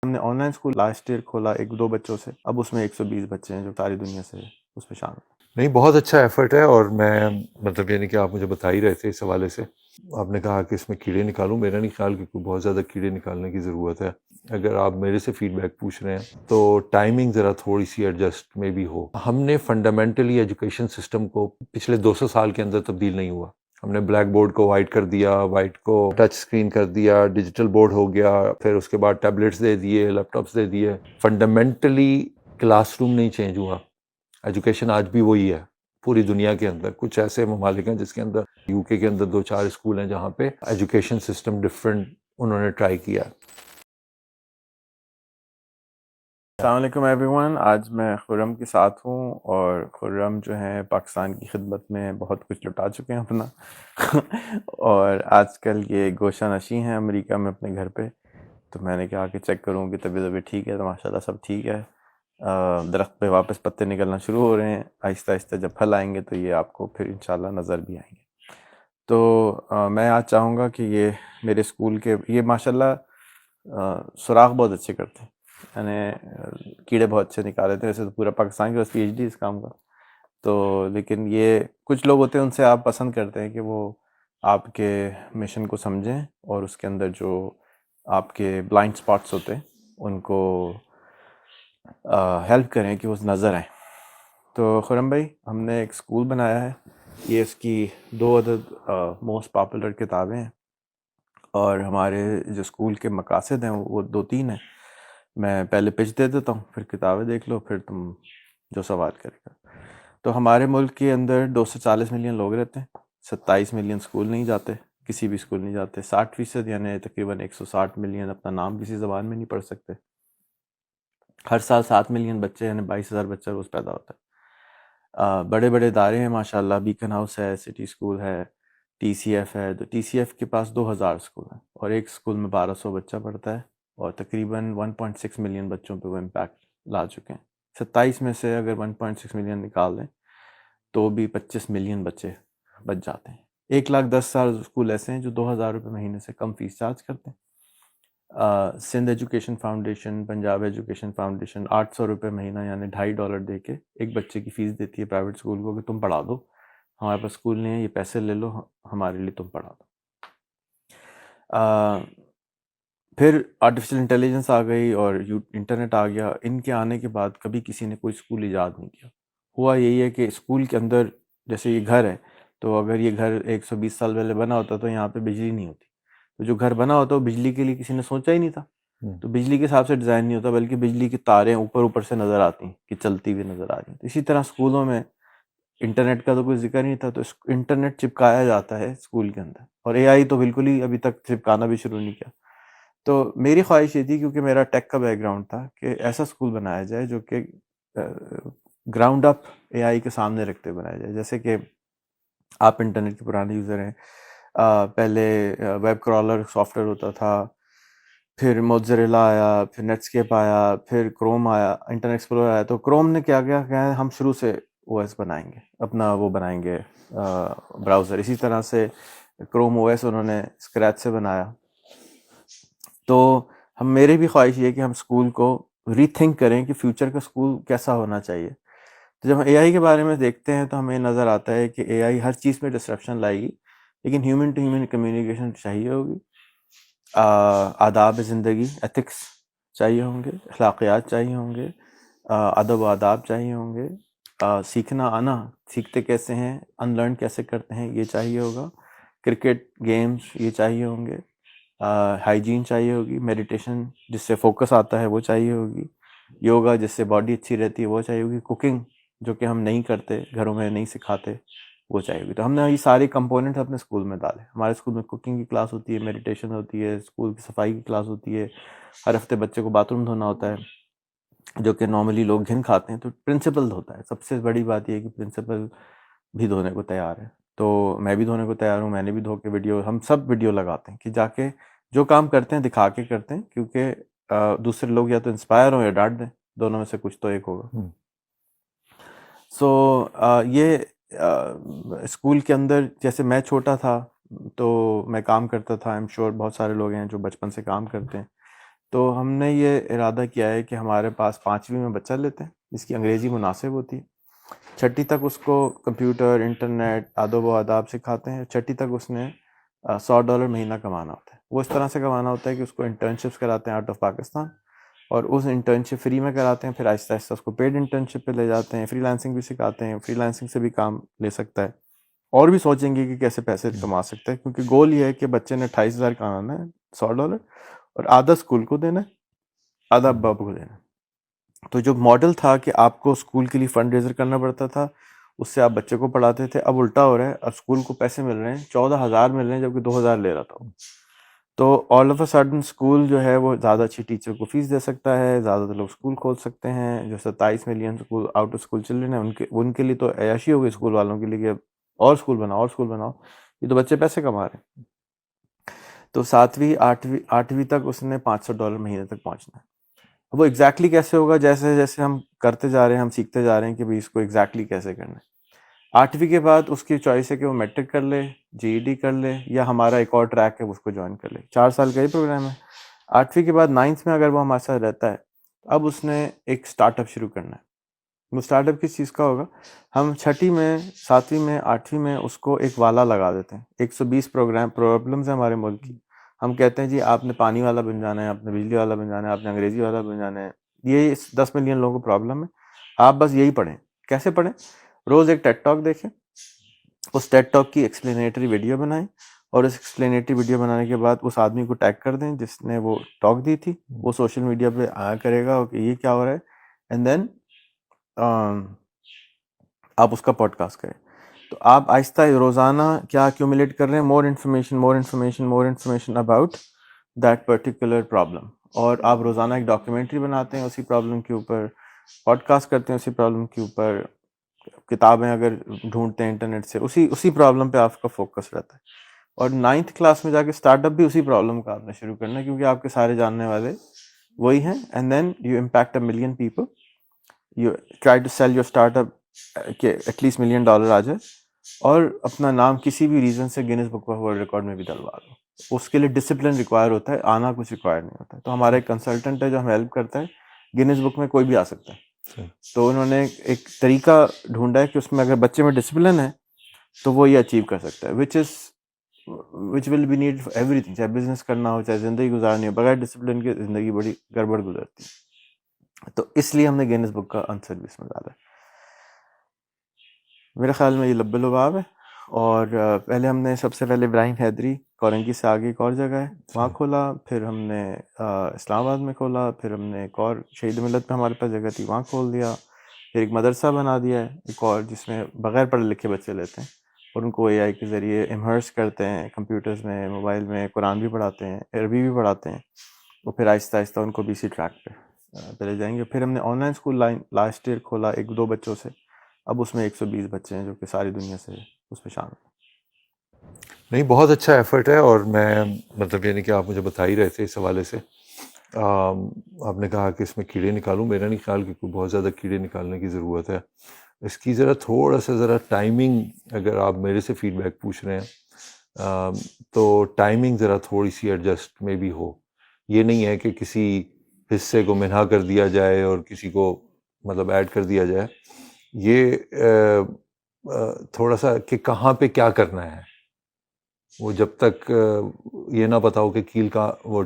ہم نے online school last year کھولا 1-2 بچوں سے، اب اس میں 120 بچے ہیں جو ساری دنیا سے اس میں شامل ہیں۔ نہیں، بہت اچھا ایفرٹ ہے، اور میں مطلب یعنی کہ آپ مجھے بتا ہی رہے تھے اس حوالے سے، آپ نے کہا کہ اس میں کیڑے نکالوں، میرا نہیں خیال کہ کوئی بہت زیادہ کیڑے نکالنے کی ضرورت ہے۔ اگر آپ میرے سے فیڈ بیک پوچھ رہے ہیں تو ٹائمنگ ذرا تھوڑی سی ایڈجسٹ میں بھی ہو۔ ہم نے فنڈامنٹلی ایجوکیشن سسٹم کو پچھلے 200 سال کے اندر تبدیل نہیں ہوا۔ ہم نے بلیک بورڈ کو وائٹ کر دیا، وائٹ کو ٹچ اسکرین کر دیا، ڈیجیٹل بورڈ ہو گیا، پھر اس کے بعد ٹیبلٹس دے دیے، لیپ ٹاپس دے دیے۔ فنڈامنٹلی کلاس روم نہیں چینج ہوا۔ ایجوکیشن آج بھی وہی ہے پوری دنیا کے اندر۔ کچھ ایسے ممالک ہیں جس کے اندر یو کے اندر 2-4 اسکول ہیں جہاں پہ ایجوکیشن سسٹم ڈفرینٹ انہوں نے ٹرائی کیا۔ السلام علیکم ایوری ون، آج میں خرم کے ساتھ ہوں، اور خرم جو ہیں پاکستان کی خدمت میں بہت کچھ لٹا چکے ہیں اپنا اور آج کل یہ گوشہ نشیں ہیں امریکہ میں اپنے گھر پہ، تو میں نے کہا کہ چیک کروں کہ طبیعت ٹھیک ہے، تو ماشاءاللہ سب ٹھیک ہے۔ درخت پہ واپس پتے نکلنا شروع ہو رہے ہیں آہستہ آہستہ، جب پھل آئیں گے تو یہ آپ کو پھر انشاءاللہ نظر بھی آئیں گے۔ تو میں آج چاہوں گا کہ یہ میرے اسکول کے یہ ماشاءاللہ سراغ بہت اچھے کرتے ہیں، یعنی کیڑے بہت اچھے نکالے تھے، ویسے تو پورا پاکستان کے پاس پی ایچ ڈی اس کام کا، تو لیکن یہ کچھ لوگ ہوتے ہیں ان سے آپ پسند کرتے ہیں کہ وہ آپ کے مشن کو سمجھیں اور اس کے اندر جو آپ کے بلائنڈ سپاٹس ہوتے ہیں ان کو ہیلپ کریں کہ وہ نظر آئیں۔ تو خرم بھائی، ہم نے ایک اسکول بنایا ہے، یہ اس کی 2 عدد موسٹ پاپولر کتابیں ہیں، اور ہمارے جو اسکول کے مقاصد ہیں وہ 2-3 ہیں۔ میں پہلے پچ دے دیتا ہوں، پھر کتابیں دیکھ لو، پھر تم جو سوال کرے گا۔ تو ہمارے ملک کے اندر 240 ملین لوگ رہتے ہیں، 27 ملین اسکول نہیں جاتے، کسی بھی اسکول نہیں جاتے، 60% یعنی تقریباً 160 ملین اپنا نام کسی زبان میں نہیں پڑھ سکتے۔ ہر سال 7 ملین بچے یعنی 22,000 بچہ روز پیدا ہوتا ہے۔ بڑے بڑے ادارے ہیں ماشاءاللہ، بیکن ہاؤس ہے، سٹی اسکول ہے، ٹی سی ایف ہے، تو ٹی سی ایف کے پاس 2,000 اسکول ہیں، اور ایک اسکول میں 1,200 بچہ پڑھتا ہے، اور تقریباً 1.6 ملین بچوں پہ وہ امپیکٹ لا چکے ہیں۔ 27 میں سے اگر 1.6 ملین نکال دیں تو بھی 25 ملین بچے بچ جاتے ہیں۔ 1,10,000 اسکول ایسے ہیں جو 2,000 روپے مہینے سے کم فیس چارج کرتے ہیں۔ Sindh education foundation, Punjab education foundation 800 روپے مہینہ یعنی $2.5 دے کے ایک بچے کی فیس دیتی ہے پرائیویٹ اسکول کو کہ تم پڑھا دو، ہمارے پاس اسکول نہیں ہے، یہ پیسے لے لو، ہمارے لیے تم پڑھا دو۔ پھر آرٹیفیشل انٹیلیجنس آ گئی اور انٹرنیٹ آ گیا، ان کے آنے کے بعد کبھی کسی نے کوئی اسکول ایجاد نہیں کیا۔ ہوا یہی ہے کہ اسکول کے اندر جیسے یہ گھر ہے، تو اگر یہ گھر 120 سال پہلے بنا ہوتا تو یہاں پہ بجلی نہیں ہوتی، تو جو گھر بنا ہوتا وہ بجلی کے لیے کسی نے سوچا ہی نہیں تھا، تو بجلی کے حساب سے ڈیزائن نہیں ہوتا، بلکہ بجلی کی تاریں اوپر سے نظر آتی ہیں کہ چلتی ہوئی نظر آ رہی ہیں۔ تو اسی طرح اسکولوں میں انٹرنیٹ کا تو کوئی ذکر نہیں تھا، تو انٹرنیٹ چپکایا جاتا ہے اسکول کے اندر، اور اے آئی تو بالکل ہی ابھی تک چپکانا بھی شروع نہیں کیا۔ تو میری خواہش یہ تھی، کیونکہ میرا ٹیک کا بیک گراؤنڈ تھا، کہ ایسا اسکول بنایا جائے جو کہ گراؤنڈ اپ اے آئی کے سامنے رکھتے بنایا جائے۔ جیسے کہ آپ انٹرنیٹ کے پرانے یوزر ہیں، پہلے ویب کرالر سافٹ ویئر ہوتا تھا، پھر موزریلا آیا، پھر نیٹ اسکیپ آیا، پھر کروم آیا، انٹرنیٹ ایکسپلورر آیا۔ تو کروم نے کیا کیا کہ ہم شروع سے او ایس بنائیں گے، اپنا وہ بنائیں گے براؤزر، اسی طرح سے کروم او ایس انہوں نے اسکریچ سے بنایا۔ تو میری بھی خواہش یہ ہے کہ ہم اسکول کو ری تھنک کریں کہ فیوچر کا اسکول کیسا ہونا چاہیے۔ تو جب ہم اے آئی کے بارے میں دیکھتے ہیں تو ہمیں نظر آتا ہے کہ اے آئی ہر چیز میں ڈسرپشن لائے گی، لیکن ہیومن ٹو ہیومن کمیونیکیشن چاہیے ہوگی، آداب زندگی ایتھکس چاہیے ہوں گے، اخلاقیات چاہیے ہوں گے، ادب و آداب چاہیے ہوں گے، سیکھنا آنا، سیکھتے کیسے ہیں، ان لرن کیسے کرتے ہیں، یہ چاہیے ہوگا، کرکٹ گیمز یہ چاہیے ہوں گے، ہائیجین چاہیے ہوگی، میڈیٹیشن جس سے فوکس آتا ہے وہ چاہیے ہوگی، یوگا جس سے باڈی اچھی رہتی ہے وہ چاہیے ہوگی، کوکنگ جو کہ ہم نہیں کرتے، گھروں میں نہیں سکھاتے، وہ چاہیے ہوگی۔ تو ہم نے یہ سارے کمپوننٹ اپنے اسکول میں ڈالے۔ ہمارے اسکول میں کوکنگ کی کلاس ہوتی ہے، میڈیٹیشن ہوتی ہے، اسکول کی صفائی کی کلاس ہوتی ہے، ہر ہفتے بچے کو باتھ روم دھونا ہوتا ہے جو کہ نارملی لوگ گھن کھاتے ہیں، تو پرنسپل دھوتا ہے۔ سب سے بڑی بات یہ ہے کہ پرنسپل بھی دھونے کو تیار ہے، تو میں بھی دھونے کو تیار ہوں، میں نے بھی دھو کے ویڈیو، ہم سب ویڈیو لگاتے ہیں کہ جا کے جو کام کرتے ہیں دکھا کے کرتے ہیں، کیونکہ دوسرے لوگ یا تو انسپائر ہوں یا ڈانٹ دیں، دونوں میں سے کچھ تو ایک ہوگا۔ سو یہ اسکول کے اندر جیسے میں چھوٹا تھا تو میں کام کرتا تھا، ایم شور بہت سارے لوگ ہیں جو بچپن سے کام کرتے ہیں، تو ہم نے یہ ارادہ کیا ہے کہ ہمارے پاس 5ویں میں بچہ لیتے ہیں جس کی انگریزی مناسب ہوتی ہے، 6ٹھی تک اس کو کمپیوٹر، انٹرنیٹ، آداب و آداب سکھاتے ہیں، 6ٹھی تک اس نے $100 مہینہ کمانا ہوتا ہے۔ وہ اس طرح سے کمانا ہوتا ہے کہ اس کو انٹرنشپس کراتے ہیں آؤٹ آف پاکستان، اور اس انٹرنشپ فری میں کراتے ہیں، پھر آہستہ آہستہ اس کو پیڈ انٹرنشپ پہ لے جاتے ہیں، فری لانسنگ بھی سکھاتے ہیں، فری لانسنگ سے بھی کام لے سکتا ہے، اور بھی سوچیں گے کہ کیسے پیسے کما سکتا ہے، کیونکہ گول یہ ہے کہ بچے نے 28,000 کمانا ہے، $100، اور آدھا اسکول کو دینا ہے، آدھا ابا کو دینا ہے۔ تو جو ماڈل تھا کہ آپ کو اسکول کے لیے فنڈ ریزر کرنا پڑتا تھا، اس سے آپ بچے کو پڑھاتے تھے، اب الٹا ہو رہا ہے، اب اسکول کو پیسے مل رہے ہیں، 14,000 مل رہے ہیں جبکہ 2,000 لے رہا تھا وہ۔ تو all of a sudden school جو ہے وہ زیادہ اچھی ٹیچر کو فیس دے سکتا ہے، زیادہ لوگ اسکول کھول سکتے ہیں، جو 27 million school out of school children ہیں ان کے لیے تو عیاشی ہو گئی اسکول والوں کے لیے کہ اور اسکول بناؤ اور اسکول بناؤ، یہ تو بچے پیسے کما رہے ہیں۔ تو 7ویں 8ویں تک اس نے $500 مہینے تک پہنچنا ہے۔ وہ ایگزیکٹلی کیسے ہوگا؟ جیسے جیسے ہم کرتے جا رہے ہیں، ہم سیکھتے جا رہے ہیں کہ بھئی اس کو ایگزیکٹلی کیسے کرنا ہے۔ 8ویں کے بعد اس کی چوائس ہے کہ وہ میٹرک کر لے، GED کر لے، یا ہمارا ایک اور ٹریک ہے اس کو جوائن کر لے۔ 4 سال کا یہ پروگرام ہے۔ 8ویں کے بعد 9th میں اگر وہ ہمارے ساتھ رہتا ہے، اب اس نے ایک اسٹارٹ اپ شروع کرنا ہے۔ وہ اسٹارٹ اپ کس چیز کا ہوگا؟ ہم 6ٹھی میں، 7ویں میں، 8ویں میں اس کو ایک والا لگا دیتے ہیں۔ 120 پرابلمز ہیں ہمارے ملک کی، ہم کہتے ہیں جی آپ نے پانی والا بن جانا ہے، آپ نے بجلی والا بن جانا ہے، آپ نے انگریزی والا بن جانا ہے، یہ 10 ملین لوگوں کو پرابلم ہے، آپ بس یہی پڑھیں۔ کیسے پڑھیں؟ روز ایک ٹیڈ ٹاک دیکھیں، اس ٹیڈ ٹاک کی ایکسپلینیٹری ویڈیو بنائیں، اور اس ایکسپلینیٹری ویڈیو بنانے کے بعد اس آدمی کو ٹیگ کر دیں جس نے وہ ٹاک دی تھی، وہ سوشل میڈیا پہ آیا کرے گا کہ یہ کیا ہو رہا ہے، اینڈ دین آپ اس کا پوڈ کاسٹ کریں۔ تو آپ آہستہ روزانہ کیا ایکیومولیٹ کر رہے ہیں؟ More information about that particular problem, اور آپ روزانہ ایک ڈاکیومنٹری بناتے ہیں اسی پرابلم کے اوپر، پوڈ کاسٹ کرتے ہیں اسی پرابلم کے اوپر، کتابیں اگر ڈھونڈتے ہیں انٹرنیٹ سے، اسی پرابلم پہ آپ کا فوکس رہتا ہے۔ اور 9th کلاس میں جا کے اسٹارٹ اپ بھی اسی پرابلم کا آپ نے شروع کرنا ہے، کیونکہ آپ کے سارے جاننے والے وہی ہیں، and then you impact a million people, you try to sell your startup کہ ایٹ لیسٹ $1 ملین آ جائے، اور اپنا نام کسی بھی ریزن سے grains book of world record میں بھی ڈلوا دو۔ اس کے لیے ڈسپلن ریکوائر ہوتا ہے، آنا کچھ ریکوائر نہیں ہوتا ہے۔ تو ہمارا ایک کنسلٹنٹ ہے جو ہمیں ہیلپ کرتا ہے، گینس بک میں کوئی بھی آ سکتا ہے۔ تو انہوں نے ایک طریقہ ڈھونڈا ہے کہ اس میں اگر بچے میں ڈسپلن ہے تو وہ یہ اچیو کر سکتا ہے، which will be need for ایوری تھنگ، چاہے بزنس کرنا ہو، چاہے زندگی گزارنی ہو، بغیر ڈسپلن کے زندگی بڑی گڑبڑ گزرتی ہے۔ تو اس لیے ہم نے گینس بک کا آنسر بھی اس میں ڈالا ہے۔ میرے خیال میں یہ لب لباب ہے۔ اور پہلے ہم نے سب سے پہلے ابراہیم حیدری کورنگی سے آگے ایک اور جگہ ہے وہاں کھولا، پھر ہم نے اسلام آباد میں کھولا، پھر ہم نے ایک اور شہید ملت پہ ہمارے پاس جگہ تھی وہاں کھول دیا، پھر ایک مدرسہ بنا دیا ہے ایک اور، جس میں بغیر پڑھے لکھے بچے لیتے ہیں اور ان کو AI کے ذریعے امہرس کرتے ہیں، کمپیوٹرز میں، موبائل میں، قرآن بھی پڑھاتے ہیں، عربی بھی پڑھاتے ہیں، اور پھر آہستہ آہستہ ان کو BC ٹریک پہ چلے جائیں گے۔ پھر ہم نے online school last year کھولا 1-2 بچوں سے، اب اس میں 120 بچے ہیں جو کہ ساری دنیا سے اس میں شامل ہیں۔ نہیں، بہت اچھا ایفرٹ ہے، اور میں مطلب یعنی کہ آپ مجھے بتا ہی رہے تھے اس حوالے سے، آپ نے کہا کہ اس میں کیڑے نکالوں، میرا نہیں خیال کہ کوئی بہت زیادہ کیڑے نکالنے کی ضرورت ہے۔ اس کی تھوڑا سا ٹائمنگ، اگر آپ میرے سے فیڈ بیک پوچھ رہے ہیں تو ٹائمنگ تھوڑی سی ایڈجسٹ میں بھی ہو۔ یہ نہیں ہے کہ کسی حصے کو منہا کر دیا جائے اور کسی کو مطلب ایڈ کر دیا جائے، یہ تھوڑا سا کہ کہاں پہ کیا کرنا ہے، وہ جب تک یہ نہ پتا ہو کہ کیل کا وہ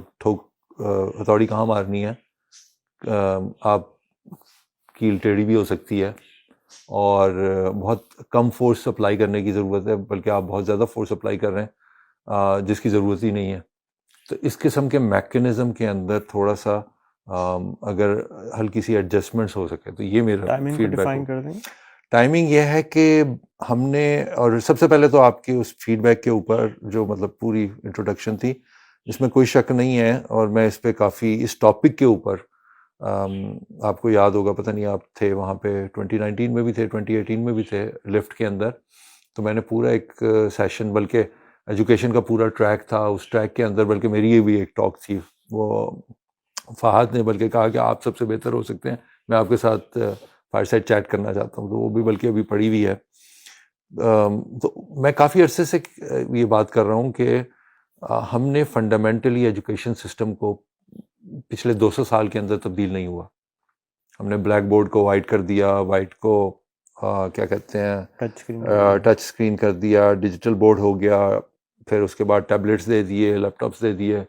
ہتھوڑی کہاں مارنی ہے، آپ کیل ٹیڑھی بھی ہو سکتی ہے، اور بہت کم فورس اپلائی کرنے کی ضرورت ہے، بلکہ آپ بہت زیادہ فورس اپلائی کر رہے ہیں جس کی ضرورت ہی نہیں ہے۔ تو اس قسم کے میکنزم کے اندر تھوڑا سا اگر ہلکی سی ایڈجسٹمنٹس ہو سکے تو یہ میرا فیڈ بیک ڈیفائن کر دیں۔ ٹائمنگ یہ ہے کہ ہم نے، اور سب سے پہلے تو آپ کے اس فیڈ بیک کے اوپر جو مطلب پوری انٹروڈکشن تھی، اس میں کوئی شک نہیں ہے، اور میں اس پہ کافی اس ٹاپک کے اوپر آپ کو یاد ہوگا، پتہ نہیں آپ تھے وہاں پہ 2019 میں بھی تھے، 2018 میں بھی تھے لفٹ کے اندر، تو میں نے پورا ایک سیشن، بلکہ ایجوکیشن کا پورا ٹریک تھا، اس ٹریک کے اندر بلکہ میری یہ بھی ایک ٹاک تھی، وہ فہد نے بلکہ کہا کہ آپ سب سے بہتر ہو سکتے ہیں، میں آپ کے ساتھ فائر سائڈ چیٹ کرنا چاہتا ہوں، تو وہ بھی بلکہ ابھی پڑھی ہوئی ہے۔ تو میں کافی عرصے سے یہ بات کر رہا ہوں کہ ہم نے فنڈامنٹلی ایجوکیشن سسٹم کو پچھلے 200 سال کے اندر تبدیل نہیں ہوا. ہم نے بلیک بورڈ کو وائٹ کر دیا, وائٹ کو کیا کہتے ہیں ٹچ اسکرین کر دیا, ڈیجیٹل بورڈ ہو گیا, پھر اس کے بعد ٹیبلیٹس دے دیے, لیپ ٹاپس دے دیے.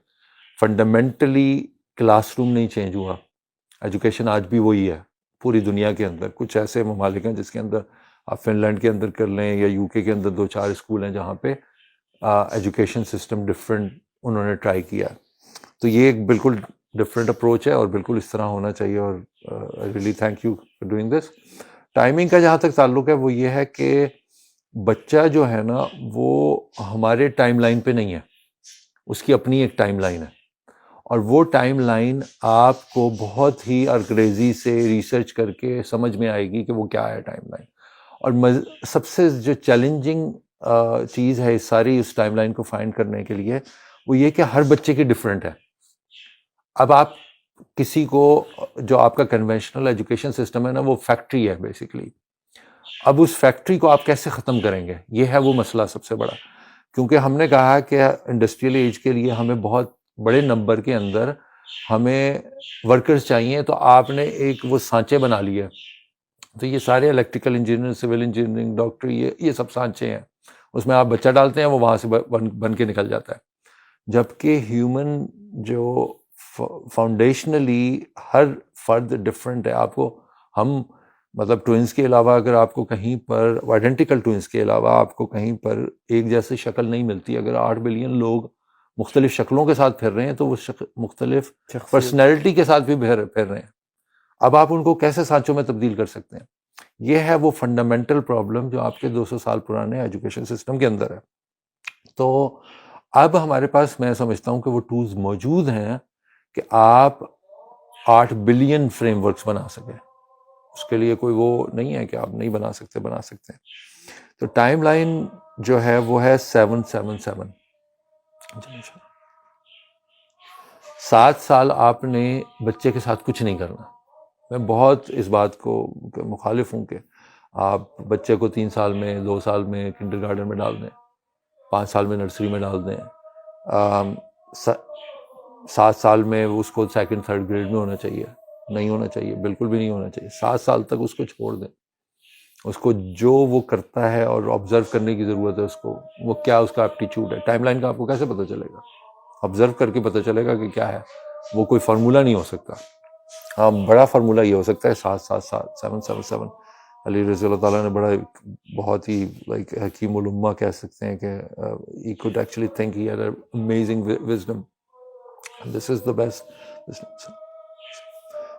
فنڈامنٹلی کلاس روم نہیں چینج ہوا. ایجوکیشن آج بھی وہی ہے پوری دنیا کے اندر. کچھ ایسے ممالک ہیں جس کے اندر آپ فن لینڈ کے اندر کر لیں یا یو کے اندر 2-4 اسکول ہیں جہاں پہ ایجوکیشن سسٹم ڈفرینٹ انہوں نے ٹرائی کیا. تو یہ ایک بالکل ڈفرینٹ اپروچ ہے اور بالکل اس طرح ہونا چاہیے, اور I really thank you for doing this. Timing کا جہاں تک تعلق ہے وہ یہ ہے کہ بچہ جو ہے نا وہ ہمارے ٹائم لائن پہ نہیں ہے, اس کی اپنی ایک ٹائم لائن ہے, اور وہ ٹائم لائن آپ کو بہت ہی انگریزی سے ریسرچ کر کے سمجھ میں آئے گی کہ وہ کیا ہے ٹائم لائن. اور سب سے جو چیلنجنگ چیز ہے اس ساری اس ٹائم لائن کو فائنڈ کرنے کے لیے وہ یہ کہ ہر بچے کی ڈفرینٹ ہے. اب آپ کسی کو, جو آپ کا کنونشنل ایجوکیشن سسٹم ہے نا وہ فیکٹری ہے بیسیکلی, اب اس فیکٹری کو آپ کیسے ختم کریں گے, یہ ہے وہ مسئلہ سب سے بڑا. کیونکہ ہم نے کہا کہ انڈسٹریل ایج کے لیے ہمیں بہت بڑے نمبر کے اندر ہمیں ورکرز چاہیے, تو آپ نے ایک وہ سانچے بنا لیے. تو یہ سارے electrical engineer, civil engineering, doctor, یہ سب سانچے ہیں. اس میں آپ بچہ ڈالتے ہیں وہ وہاں سے بن کے نکل جاتا ہے. جبکہ ہیومن جو فاؤنڈیشنلی ہر فرد ڈفرینٹ ہے. آپ کو ہم مطلب ٹوئنس کے علاوہ اگر آپ کو کہیں پر آئیڈینٹیکل ٹوئنس کے علاوہ آپ کو کہیں پر ایک جیسی شکل نہیں ملتی. اگر 8 بلین لوگ مختلف شکلوں کے ساتھ پھر رہے ہیں تو وہ مختلف پرسنالٹی کے ساتھ بھی پھر رہے ہیں. اب آپ ان کو کیسے سانچوں میں تبدیل کر سکتے ہیں؟ یہ ہے وہ فنڈامنٹل پرابلم جو آپ کے 200 سال پرانے ایجوکیشن سسٹم کے اندر ہے. تو اب ہمارے پاس میں سمجھتا ہوں کہ وہ ٹولز موجود ہیں کہ آپ 8 بلین فریم ورکس بنا سکیں. اس کے لیے کوئی وہ نہیں ہے کہ آپ نہیں بنا سکتے ہیں. تو ٹائم لائن جو ہے وہ ہے 7-7-7. 7 سال آپ نے بچے کے ساتھ کچھ نہیں کرنا. میں بہت اس بات کو مخالف ہوں کہ آپ بچے کو 3 سال میں 2 سال میں کنڈر گارڈن میں ڈال دیں, 5 سال میں نرسری میں ڈال دیں, 7 سال میں اس کو 2nd-3rd گریڈ میں ہونا چاہیے. نہیں ہونا چاہیے, بالکل بھی نہیں ہونا چاہیے. 7 سال تک اس کو چھوڑ دیں. اس کو جو وہ کرتا ہے اور آبزرو کرنے کی ضرورت ہے اس کو, وہ کیا اس کا ایپٹیچیوڈ ہے. ٹائم لائن کا آپ کو کیسے پتہ چلے گا؟ آبزرو کر کے پتہ چلے گا کہ کیا ہے. وہ کوئی فارمولہ نہیں ہو سکتا. ہاں, بڑا فارمولہ یہ ہو سکتا ہے 7-7-7. علی رضی اللہ تعالیٰ نے بڑا بہت ہی لائک حکیم الامہ کہہ سکتے ہیں کہ he could actually think he had an amazing wisdom. This is the best.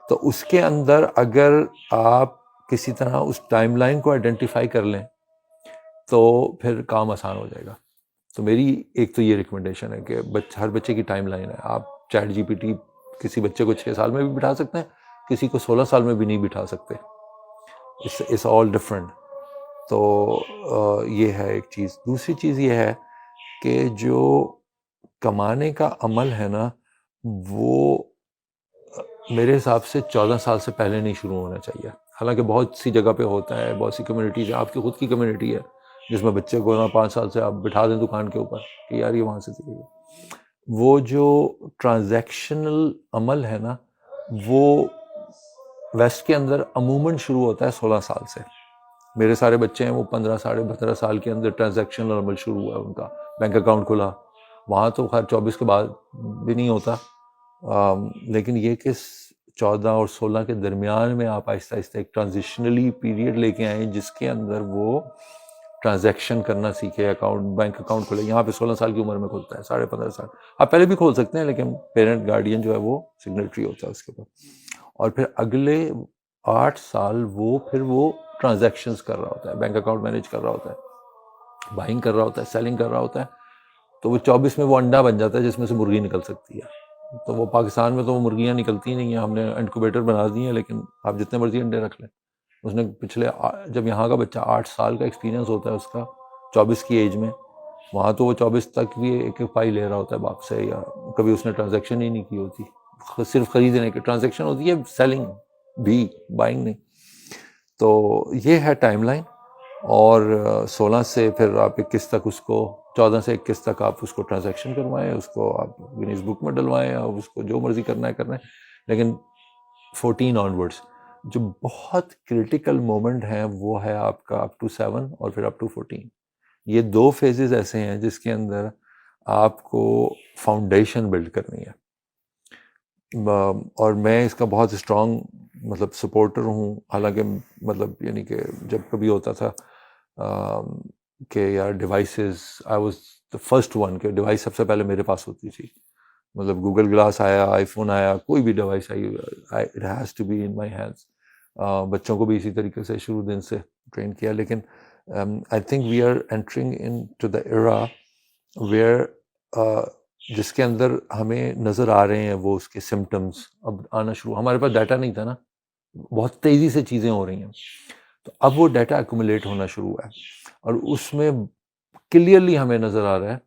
تو اس کے اندر اگر آپ کسی طرح اس ٹائم لائن کو آئیڈینٹیفائی کر لیں تو پھر کام آسان ہو جائے گا. تو میری ایک تو یہ ریکمنڈیشن ہے کہ ہر بچے کی ٹائم لائن ہے. آپ چیٹ جی پی ٹی کسی بچے کو 6 سال میں بھی بٹھا سکتے ہیں, کسی کو 16 سال میں بھی نہیں بٹھا سکتے. it's all different. تو یہ ہے ایک چیز. دوسری چیز یہ ہے کہ جو کمانے کا عمل ہے نا وہ میرے حساب سے 14 سال سے پہلے نہیں شروع ہونا چاہیے. حالانکہ بہت سی جگہ پہ ہوتا ہے, بہت سی کمیونٹیز ہیں, آپ کی خود کی کمیونٹی ہے جس میں بچے کو نا 5 سال سے آپ بٹھا دیں دکان کے اوپر کہ یار یہ وہاں سے سیکھے گا. وہ جو ٹرانزیکشنل عمل ہے نا وہ ویسٹ کے اندر عموماً شروع ہوتا ہے 16 سال سے. میرے سارے بچے ہیں وہ 15-15.5 سال کے اندر ٹرانزیکشنل عمل شروع ہوا ہے ان کا. بینک اکاؤنٹ کھلا, وہاں تو خیر 24 کے بعد بھی نہیں ہوتا, لیکن یہ کہ 14 اور 16 کے درمیان میں آپ آہستہ آہستہ ایک ٹرانزیشنلی پیریڈ لے کے آئیں جس کے اندر وہ ٹرانزیکشن کرنا سیکھے. بینک اکاؤنٹ کھولے. یہاں پہ 16 سال کی عمر میں کھولتا ہے, 15.5 سال. آپ پہلے بھی کھول سکتے ہیں لیکن پیرنٹ گارڈین جو ہے وہ سگنیٹری ہوتا ہے اس کے اوپر. اور پھر اگلے 8 سال وہ ٹرانزیکشنز کر رہا ہوتا ہے, بینک اکاؤنٹ مینیج کر رہا ہوتا ہے, بائنگ کر رہا ہوتا ہے, سیلنگ کر رہا ہوتا ہے. تو وہ 24 میں وہ انڈا بن جاتا ہے جس میں سے مرغی نکل سکتی ہے. تو وہ پاکستان میں تو وہ مرغیاں نکلتی نہیں ہیں, ہم نے انکوبیٹر بنا دی ہیں, لیکن آپ جتنے مرضی انڈے رکھ لیں. اس نے پچھلے جب یہاں کا بچہ 8 سال کا ایکسپیرینس ہوتا ہے اس کا 24 کی ایج میں, وہاں تو وہ 24 تک بھی ایک پائی لے رہا ہوتا ہے باپ سے, یا کبھی اس نے ٹرانزیکشن ہی نہیں کی ہوتی. صرف خریدنے کی ٹرانزیکشن ہوتی ہے, سیلنگ بھی, بائنگ نہیں. تو یہ ہے ٹائم لائن. اور 16 سے پھر آپ 21 تک اس کو 14 سے 21 تک آپ اس کو ٹرانزیکشن کروائیں, اس کو آپ گنیز بک میں ڈلوائیں, اور اس کو جو مرضی کرنا ہے. لیکن 14 آنورڈس جو بہت کرٹیکل مومنٹ ہیں وہ ہے آپ کا اپ ٹو 7 اور پھر اپ ٹو 14. یہ 2 فیزز ایسے ہیں جس کے اندر آپ کو فاؤنڈیشن بلڈ کرنی ہے. اور میں اس کا بہت اسٹرانگ مطلب سپورٹر ہوں. حالانکہ مطلب یعنی کہ جب کبھی ہوتا تھا کہ یار devices, I was the first one کہ ڈیوائس سب سے پہلے میرے پاس ہوتی تھی. مطلب گوگل گلاس آیا, آئی فون آیا, کوئی بھی ڈیوائس آئی, it has to be in my hands. بچوں کو بھی اسی طریقے سے شروع دن سے ٹرین کیا. لیکن I think we are entering into the era where جس کے اندر ہمیں نظر آ رہے ہیں وہ اس کے سمٹمز اب آنا شروع. ہمارے پاس ڈیٹا نہیں تھا نا, بہت تیزی سے چیزیں ہو رہی ہیں, تو اب وہ ڈیٹا ایکومولیٹ ہونا شروع ہوا ہے. اور اس میں کلیئرلی ہمیں نظر آ رہا ہے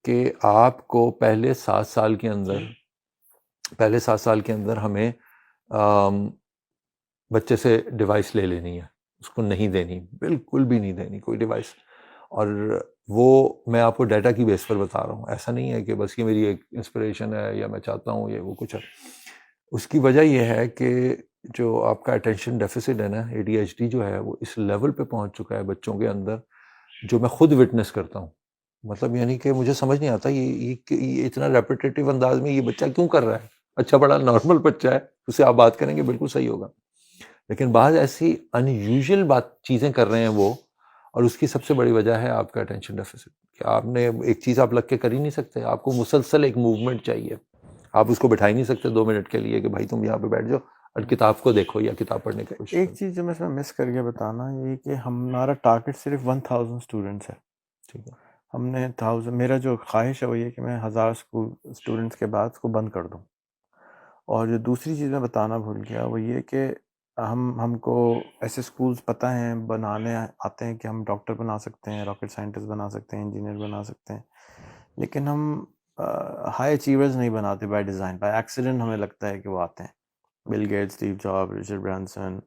کہ آپ کو پہلے 7 سال کے اندر ہمیں بچے سے ڈیوائس لے لینی ہے, اس کو نہیں دینی, بالکل بھی نہیں دینی کوئی ڈیوائس. اور وہ میں آپ کو ڈیٹا کی بیس پر بتا رہا ہوں, ایسا نہیں ہے کہ بس یہ میری ایک انسپریشن ہے یا میں چاہتا ہوں یہ وہ کچھ ہے. اس کی وجہ یہ ہے کہ جو آپ کا اٹینشن ڈیفیسٹ ہے نا, ADHD جو ہے, وہ اس لیول پہ پہنچ چکا ہے بچوں کے اندر, جو میں خود وٹنس کرتا ہوں. مطلب یعنی کہ مجھے سمجھ نہیں آتا یہ اتنا ریپیٹیٹیو انداز میں یہ بچہ کیوں کر رہا ہے. اچھا بڑا نارمل بچہ ہے, اس سے آپ بات کریں گے بالکل صحیح ہوگا, لیکن بعض ایسی ان یوزول چیزیں کر رہے ہیں وہ. اور اس کی سب سے بڑی وجہ ہے آپ کا اٹینشن ڈیفیسٹ, کہ آپ نے ایک چیز آپ لگ کے کر ہی نہیں سکتے, آپ کو مسلسل ایک موومنٹ چاہیے. آپ اس کو بٹھا ہی نہیں سکتے 2 منٹ کے لیے کہ بھائی تم یہاں پہ بیٹھ جاؤ اور کتاب کو دیکھو یا کتاب پڑھنے کی کوشش ایک کرو. چیز جو میں اس میں مس کر کے بتانا یہ کہ ہمارا ٹارگٹ صرف 1000 اسٹوڈنٹس ہے. ٹھیک ہے, ہم نے 1000, میرا جو خواہش ہے وہ یہ کہ میں 1000 اسٹوڈنٹس کے بعد اس کو بند کر دوں. اور جو دوسری چیز میں بتانا بھول گیا وہ یہ کہ ہم کو ایسے اسکولس پتہ ہیں بنانے آتے ہیں کہ ہم ڈاکٹر بنا سکتے ہیں, راکٹ سائنٹسٹ بنا سکتے ہیں, انجینئر بنا سکتے ہیں, لیکن ہم ہائی اچیورز نہیں بناتے بائی ڈیزائن. بائی ایکسیڈنٹ ہمیں لگتا ہے کہ وہ آتے ہیں. Bill Gates, Steve Jobs, Richard Branson,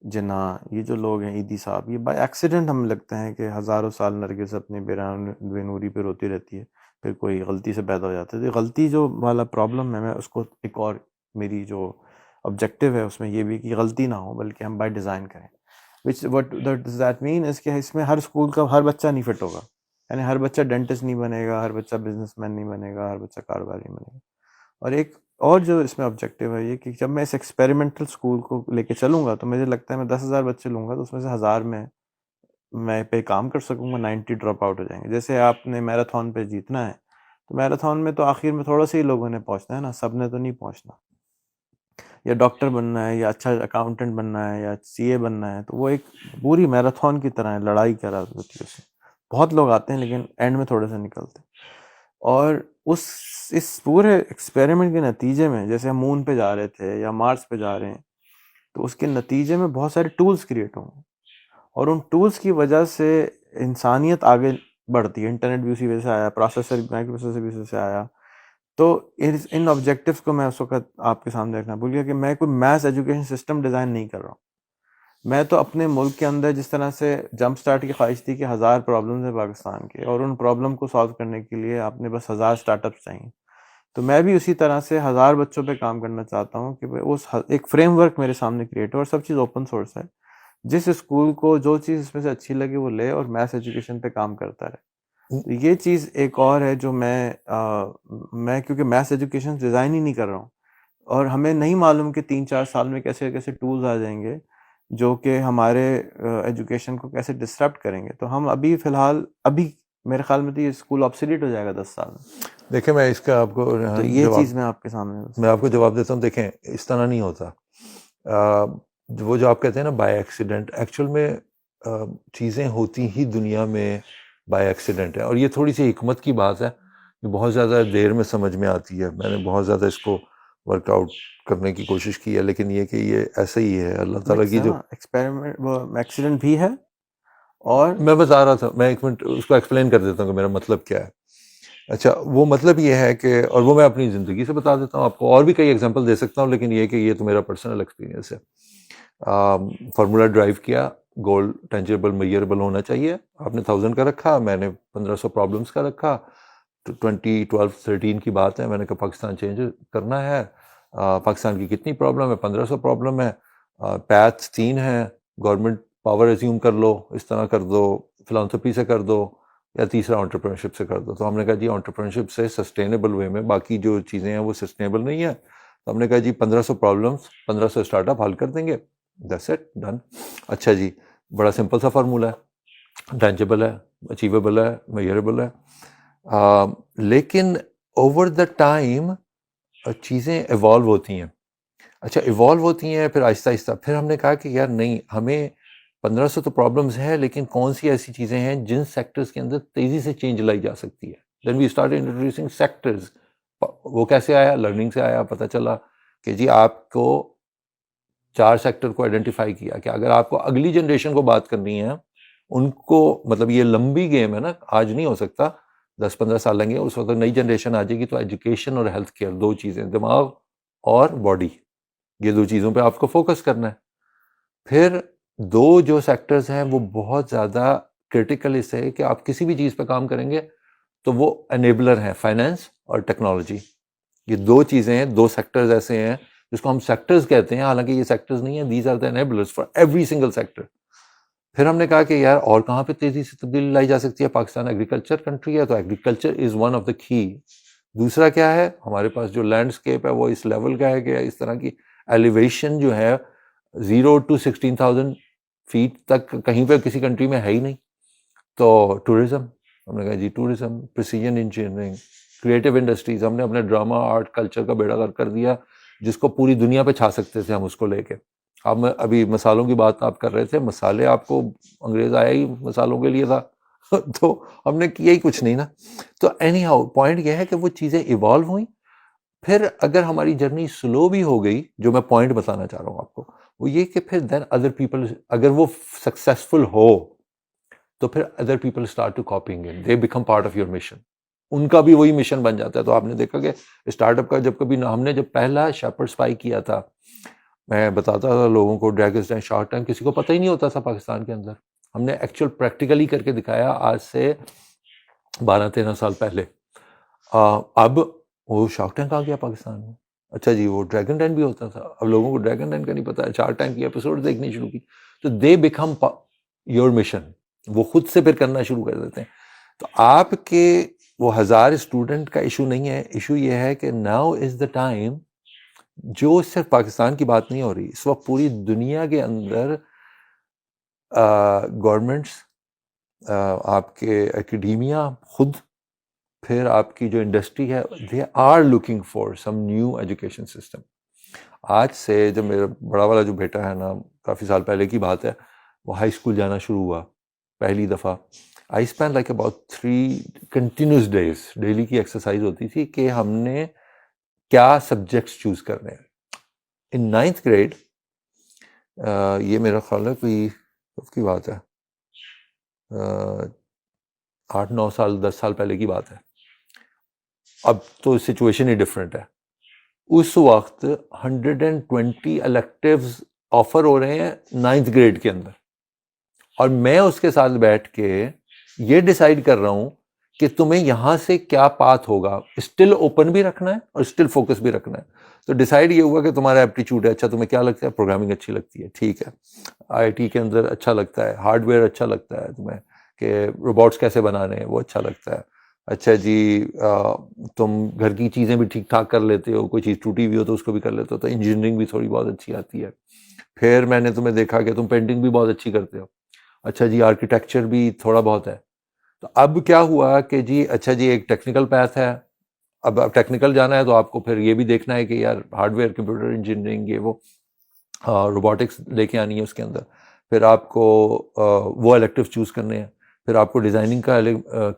Jinnah, یہ جو لوگ ہیں, ایدی صاحب, یہ بائی ایکسیڈنٹ ہمیں لگتا ہے کہ ہزاروں سال نرگس اپنی بے نوری پہ روتی رہتی ہے, پھر کوئی غلطی سے پیدا ہو جاتا ہے. تو غلطی جو والا پرابلم ہے, میں اس کو ایک اور میری جو آبجیکٹیو ہے اس میں یہ بھی کہ غلطی نہ ہو بلکہ ہم بائی ڈیزائن کریں. وٹ ڈز دیٹ مین اس کہ اس میں ہر اسکول کا ہر بچہ نہیں فٹ ہوگا. یعنی ہر بچہ ڈینٹسٹ نہیں بنے گا, ہر بچہ بزنس مین نہیں بنے گا, ہر بچہ کاروباری نہیں بنے گا. اور ایک اور جو اس میں آبجیکٹیو ہے یہ کہ جب میں اس ایکسپیریمنٹل اسکول کو لے کے چلوں گا تو مجھے لگتا ہے میں 10,000 بچے لوں گا تو اس میں سے 1000 میں پہ کام کر سکوں گا, 90 ڈراپ آؤٹ ہو جائیں گے. جیسے آپ نے میراتھن پہ جیتنا ہے تو میراتھن میں تو آخر میں تھوڑا سا ہی لوگوں نے پہنچنا ہے نا, سب نے تو نہیں پہنچنا. یا ڈاکٹر بننا ہے, یا اچھا اکاؤنٹنٹ بننا ہے, یا CA بننا ہے, تو وہ ایک پوری میراتھن کی طرح ہے, لڑائی کرا ہوتی ہے اس میں. بہت لوگ آتے ہیں لیکن اینڈ میں تھوڑے سے نکلتے ہیں. اور اس پورے ایکسپیریمنٹ کے نتیجے میں جیسے ہم مون پہ جا رہے تھے یا مارس پہ جا رہے ہیں, تو اس کے نتیجے میں بہت سارے ٹولز کریٹ ہوں گے, اور ان ٹولز کی وجہ سے انسانیت آگے بڑھتی ہے. انٹرنیٹ بھی اسی وجہ سے آیا, پروسیسر مائکرو پروسیسر بھی اسی سے آیا. تو ان آبجیکٹیوز کو میں اس وقت آپ کے سامنے رکھنا بھول گیا کہ میں کوئی میس ایجوکیشن سسٹم ڈیزائن نہیں کر رہا ہوں. میں تو اپنے ملک کے اندر جس طرح سے جمپ سٹارٹ کی خواہش تھی کہ 1000 پرابلمز ہیں پاکستان کے, اور ان پرابلم کو سالو کرنے کے لیے آپ نے بس 1000 اسٹارٹ اپس چاہیے, تو میں بھی اسی طرح سے 1000 بچوں پہ کام کرنا چاہتا ہوں کہ اس ایک فریم ورک میرے سامنے کریٹ ہو, اور سب چیز اوپن سورس ہے. جس اسکول کو جو چیز اس میں سے اچھی لگے وہ لے اور میتھس ایجوکیشن پہ کام کرتا رہے. تو یہ چیز ایک اور ہے جو میں کیونکہ میتھس ایجوکیشن ڈیزائن ہی نہیں کر رہا ہوں, اور ہمیں نہیں معلوم کہ 3-4 سال میں کیسے کیسے ٹولز آ جائیں گے جو کہ ہمارے ایجوکیشن کو کیسے ڈسٹرپٹ کریں گے. تو ہم ابھی فی الحال میرے خیال میں تو یہ اسکول آبسلیٹ ہو جائے گا 10 سال میں. دیکھیں میں اس کا آپ کو تو یہ چیز میں آپ کے سامنے میں آپ کو جواب دیتا ہوں. دیکھیں اس طرح نہیں ہوتا. وہ جو آپ کہتے ہیں نا بائی ایکسیڈنٹ, ایکچوئل میں چیزیں ہوتی ہی دنیا میں بائی ایکسیڈنٹ ہے. اور یہ تھوڑی سی حکمت کی بات ہے جو بہت زیادہ دیر میں سمجھ میں آتی ہے. میں نے بہت زیادہ اس کو ورک آؤٹ کرنے کی کوشش کی ہے, لیکن یہ کہ یہ ایسا ہی ہے اللہ تعالیٰ کی جو ایکسپیریمنٹ وہ ایکسیڈنٹ بھی ہے. اور میں بتا رہا تھا, میں 1 منٹ اس کو ایکسپلین کر دیتا ہوں کہ میرا مطلب کیا ہے. اچھا, وہ مطلب یہ ہے کہ, اور وہ میں اپنی زندگی سے بتا دیتا ہوں آپ کو, اور بھی کئی ایگزامپل دے سکتا ہوں, لیکن یہ کہ یہ تو میرا پرسنل ایکسپیرینس ہے. فارمولا ڈرائیو کیا, گول ٹینجیبل میئربل ہونا چاہیے. آپ نے 1000 کا رکھا, میں نے 1500 پرابلمس کا رکھا. 2012-13 کی بات ہے, میں نے کہا پاکستان چینج کرنا ہے. پاکستان کی کتنی پرابلم ہے؟ 1500 پرابلم ہے. پیتھ 3 ہیں, گورنمنٹ پاور ایزیوم کر لو, اس طرح کر دو, فلانتھروپی سے کر دو, یا تیسرا انٹرپرینرشپ سے کر دو. تو ہم نے کہا جی انٹرپرینرشپ سے سسٹینیبل وے میں, باقی جو چیزیں ہیں وہ سسٹینیبل نہیں ہیں. تو ہم نے کہا جی 1500 پرابلمس 1500 اسٹارٹ اپ حل کر دیں گے. That's it, done. اچھا جی, بڑا سمپل سا فارمولہ ہے, ٹینجیبل ہے, اچیویبل ہے, میئربل ہے. لیکن اوور دا ٹائم چیزیں ایوالو ہوتی ہیں. اچھا ایوالو ہوتی ہیں, پھر آہستہ آہستہ پھر ہم نے کہا کہ یار نہیں, ہمیں 1500 تو پرابلمس ہیں, لیکن کون سی ایسی چیزیں ہیں جن سیکٹرز کے اندر تیزی سے چینج لائی جا سکتی ہے. دین وی اسٹارٹ انٹروڈیوسنگ سیکٹرز. وہ کیسے آیا؟ لرننگ سے آیا. پتہ چلا کہ جی آپ کو 4 سیکٹر کو آئیڈینٹیفائی کیا کہ اگر آپ کو اگلی جنریشن کو بات کرنی ہے, ان کو مطلب یہ لمبی گیم ہے نا, آج نہیں ہو سکتا, 10-15 سال لگیں گے, اس وقت نئی جنریشن آ جائے گی. تو ایجوکیشن اور ہیلتھ کیئر, 2 چیزیں, دماغ اور باڈی, یہ 2 چیزوں پہ آپ کو فوکس کرنا ہے. پھر 2 جو سیکٹرز ہیں وہ بہت زیادہ کرٹیکل اس ہے کہ آپ کسی بھی چیز پہ کام کریں گے تو وہ انیبلر ہیں, فائنینس اور ٹیکنالوجی. یہ 2 چیزیں ہیں, 2 سیکٹرز ایسے ہیں جس کو ہم سیکٹرز کہتے ہیں, حالانکہ یہ سیکٹرز نہیں ہیں. These are the enablers for every single sector. پھر ہم نے کہا کہ یار اور کہاں پہ تیزی سے تبدیلی لائی جا سکتی ہے؟ پاکستان ایگریکلچر کنٹری ہے, تو agriculture is one of the کی. دوسرا کیا ہے, ہمارے پاس جو لینڈسکیپ ہے وہ اس لیول کا ہے کہ اس طرح کی ایلیویشن جو ہے 0 to 16,000 فیٹ تک کہیں پہ کسی کنٹری میں ہے ہی نہیں. تو ٹورزم, ہم نے کہا جی tourism, precision engineering, creative industries. ہم نے اپنے ڈرامہ آرٹ کلچر کا بیڑا غرق کر دیا, جس کو پوری دنیا پہ چھا سکتے تھے ہم اس کو لے کے. اب میں ابھی مسالوں کی بات آپ کر رہے تھے, مسالے آپ کو انگریز آیا ہی مسالوں کے لیے تھا تو ہم نے کیا ہی کچھ نہیں نا. تو اینی ہاؤ پوائنٹ یہ ہے کہ وہ چیزیں ایوالو ہوئیں. پھر اگر ہماری جرنی سلو بھی ہو گئی, جو میں پوائنٹ بتانا چاہ رہا ہوں آپ کو, وہ یہ کہ پھر دین ادر پیپل, اگر وہ سکسیسفل ہو تو پھر other people start to copying it, they become part of your mission. ان کا بھی وہی مشن بن جاتا ہے. تو آپ نے دیکھا کہ اسٹارٹ اپ کا جب کبھی ہم نے جب پہلا شیپرڈ اسپائی کیا تھا, میں بتاتا تھا لوگوں کو, ڈریگنز ڈین شارک ٹینک کسی کو پتہ ہی نہیں ہوتا تھا پاکستان کے اندر. ہم نے ایکچوئل پریکٹیکلی کر کے دکھایا آج سے 12-13 سال پہلے. اب وہ شارک ٹینک آ گیا پاکستان میں. اچھا جی, وہ ڈریگن ڈین بھی ہوتا تھا, اب لوگوں کو ڈریگن ڈین کا نہیں پتا ہے. شارک ٹینک کی ایپیسوڈ دیکھنی شروع کی تو دے بیکم یور مشن, وہ خود سے پھر کرنا شروع کر دیتے ہیں. تو آپ کے وہ 1000 اسٹوڈنٹ کا ایشو نہیں ہے, ایشو یہ ہے کہ ناؤ از دا ٹائم, جو صرف پاکستان کی بات نہیں ہو رہی, اس وقت پوری دنیا کے اندر گورنمنٹس, آپ کے ایکیڈیمیا خود, پھر آپ کی جو انڈسٹری ہے, they are looking for some new education system. آج سے جب میرا بڑا والا جو بیٹا ہے نا, کافی سال پہلے کی بات ہے, وہ ہائی اسکول جانا شروع ہوا پہلی دفعہ, I spend like about 3 continuous days, daily کی ایکسرسائز ہوتی تھی کہ ہم نے کیا سبجیکٹس چوز کرنے ہیں. ان 9th گریڈ, یہ میرا خیال ہے کوئی کب کی بات ہے, 8-9 سال 10 سال پہلے کی بات ہے. اب تو سچویشن ہی ڈفرینٹ ہے. اس وقت 120 الیکٹیوز آفر ہو رہے ہیں 9th گریڈ کے اندر, اور میں اس کے ساتھ بیٹھ کے یہ ڈیسائیڈ کر رہا ہوں کہ تمہیں یہاں سے کیا پاتھ ہوگا. اسٹل اوپن بھی رکھنا ہے اور اسٹل فوکس بھی رکھنا ہے. تو ڈیسائیڈ یہ ہوا کہ تمہارا ایپٹیچیوڈ ہے, اچھا تمہیں کیا لگتا ہے, پروگرامنگ اچھی لگتی ہے, ٹھیک ہے. آئی ٹی کے اندر اچھا لگتا ہے, ہارڈ ویئر اچھا لگتا ہے تمہیں, کہ روبوٹس کیسے بنانے ہیں وہ اچھا لگتا ہے. اچھا جی, تم گھر کی چیزیں بھی ٹھیک ٹھاک کر لیتے ہو, کوئی چیز ٹوٹی ہوئی ہو تو اس کو بھی کر لیتے ہو, تو انجینئرنگ بھی تھوڑی بہت اچھی آتی ہے. پھر میں نے تمہیں دیکھا کہ تم پینٹنگ بھی بہت اچھی کرتے ہو. اچھا جی, آرکیٹیکچر بھی تھوڑا بہت ہے. تو اب کیا ہوا کہ جی اچھا جی, ایک ٹیکنیکل پیتھ ہے. اب ٹیکنیکل جانا ہے تو آپ کو پھر یہ بھی دیکھنا ہے کہ یار ہارڈ ویئر, کمپیوٹر انجینئرنگ, یہ وہ روبوٹکس لے کے آنی ہے اس کے اندر. پھر آپ کو وہ الیکٹیو چوز کرنے ہیں. پھر آپ کو ڈیزائننگ کا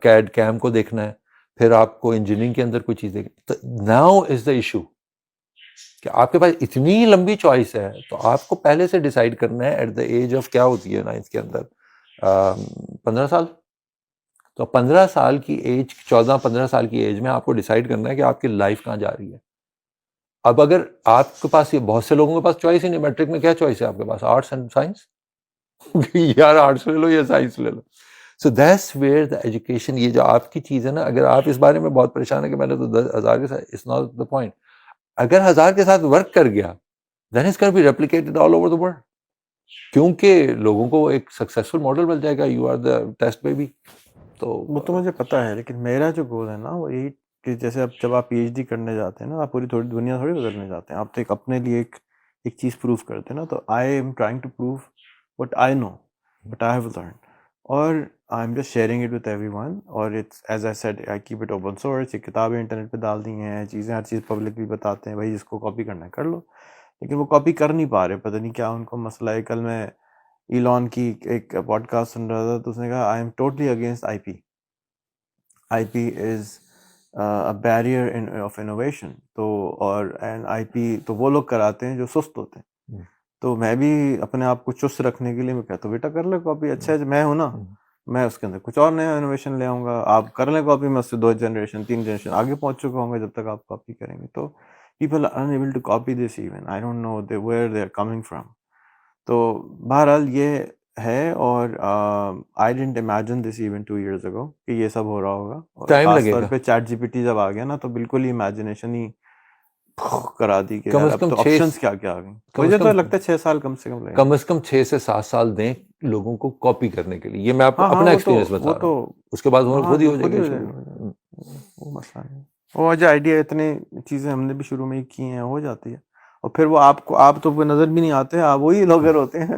کیڈ کیم کو دیکھنا ہے. پھر آپ کو انجینئرنگ کے اندر کوئی چیز دیکھنی. تو ناؤ از دا ایشو کہ آپ کے پاس اتنی لمبی چوائس ہے, تو آپ کو پہلے سے ڈیسائیڈ کرنا ہے ایٹ دا ایج آف, کیا ہوتی ہے 9th کے اندر, 15 سال. تو 15 سال کی ایج, 14-15 سال کی ایج میں آپ کو ڈیسائیڈ کرنا ہے کہ آپ کی لائف کہاں جا رہی ہے. اب اگر آپ کے پاس, یہ بہت سے لوگوں کے پاس چوائس ہی نہیں. میٹرک میں کیا چوائس ہے آپ کے پاس, آرٹس اینڈ سائنس, کہ یار آرٹس لے لو یا سائنس لے لو. So that's where the education, یہ جو آپ کی چیز ہے نا, اگر آپ اس بارے میں بہت پریشان ہے کہ میں نے تو 10,000 کے ساتھ, اٹس ناٹ دا پوائنٹ. اگر 1000 کے ساتھ ورک کر گیا then it's can be replicated all over the world, کیونکہ لوگوں کو ایک سکسیسفل ماڈل مل جائے گا. You are the test baby. وہ تو مجھے پتہ ہے, لیکن میرا جو گول ہے نا وہ یہی کہ جیسے اب جب آپ پی ایچ ڈی کرنے جاتے ہیں نا, آپ پوری تھوڑی دنیا تھوڑی بدلنے جاتے ہیں, آپ تو ایک اپنے لیے ایک چیز پروف کرتے ہیں نا. تو I am trying to prove what I know, what I have learned, اور I am just sharing it with everyone ون. اور it's as I said I keep it open source. یہ کتابیں انٹرنیٹ پہ ڈال دی ہیں, چیزیں ہر چیز پبلکلی بتاتے ہیں, بھائی جس کو کاپی کرنا ہے کر لو. لیکن وہ کاپی کر نہیں پا رہے, پتہ نہیں کیا ان کو مسئلہ ہے. کل میں ایلون کی ایک پوڈ کاسٹ سن رہا تھا, تو اس نے کہا I am totally against I P. I P is a barrier of innovation. تو اور آئی پی تو وہ لوگ کراتے ہیں جو سست ہوتے ہیں. تو میں بھی اپنے آپ کو چست رکھنے کے لیے میں کہتا ہوں بیٹا کر لے کاپی, اچھا ہے میں ہوں نا, میں اس کے اندر کچھ اور نیا انوویشن لے آؤں گا. آپ کر لیں کاپی, میں اس سے 2 جنریشن 3 جنریشن آگے پہنچ چکا ہوں گا جب تک آپ کاپی کریں گے. تو people are unable to copy this even. I don't know where they are coming from. تو بہرحال یہ ہے, اور I didn't imagine this even 2 years ago کہ یہ سب ہو رہا ہوگا. اور خاص طور پہ چیٹ جی پی ٹی جب آ گیا نا, تو بالکل ہی امیجنیشن ہی کرا دی کہ اب تو آپشنز کیا کیا آ گئیں. مجھے تو لگتا ہے 6 سال کم سے کم لگے, کم از کم 6 سے 7 سال دیں لوگوں کو کاپی کرنے کے لیے. یہ میں آپ کو اپنا ایکسپیرینس بتا رہا ہوں, اس کے بعد خود ہی ہو جائے گا. وہ مسئلہ نہیں, وہ جو آئیڈیا اتنے چیزیں ہم نے بھی شروع میں ہی کی ہیں ہو جاتی ہے. اور پھر وہ آپ تو نظر بھی نہیں آتے, آپ وہی لوگر ہوتے ہیں.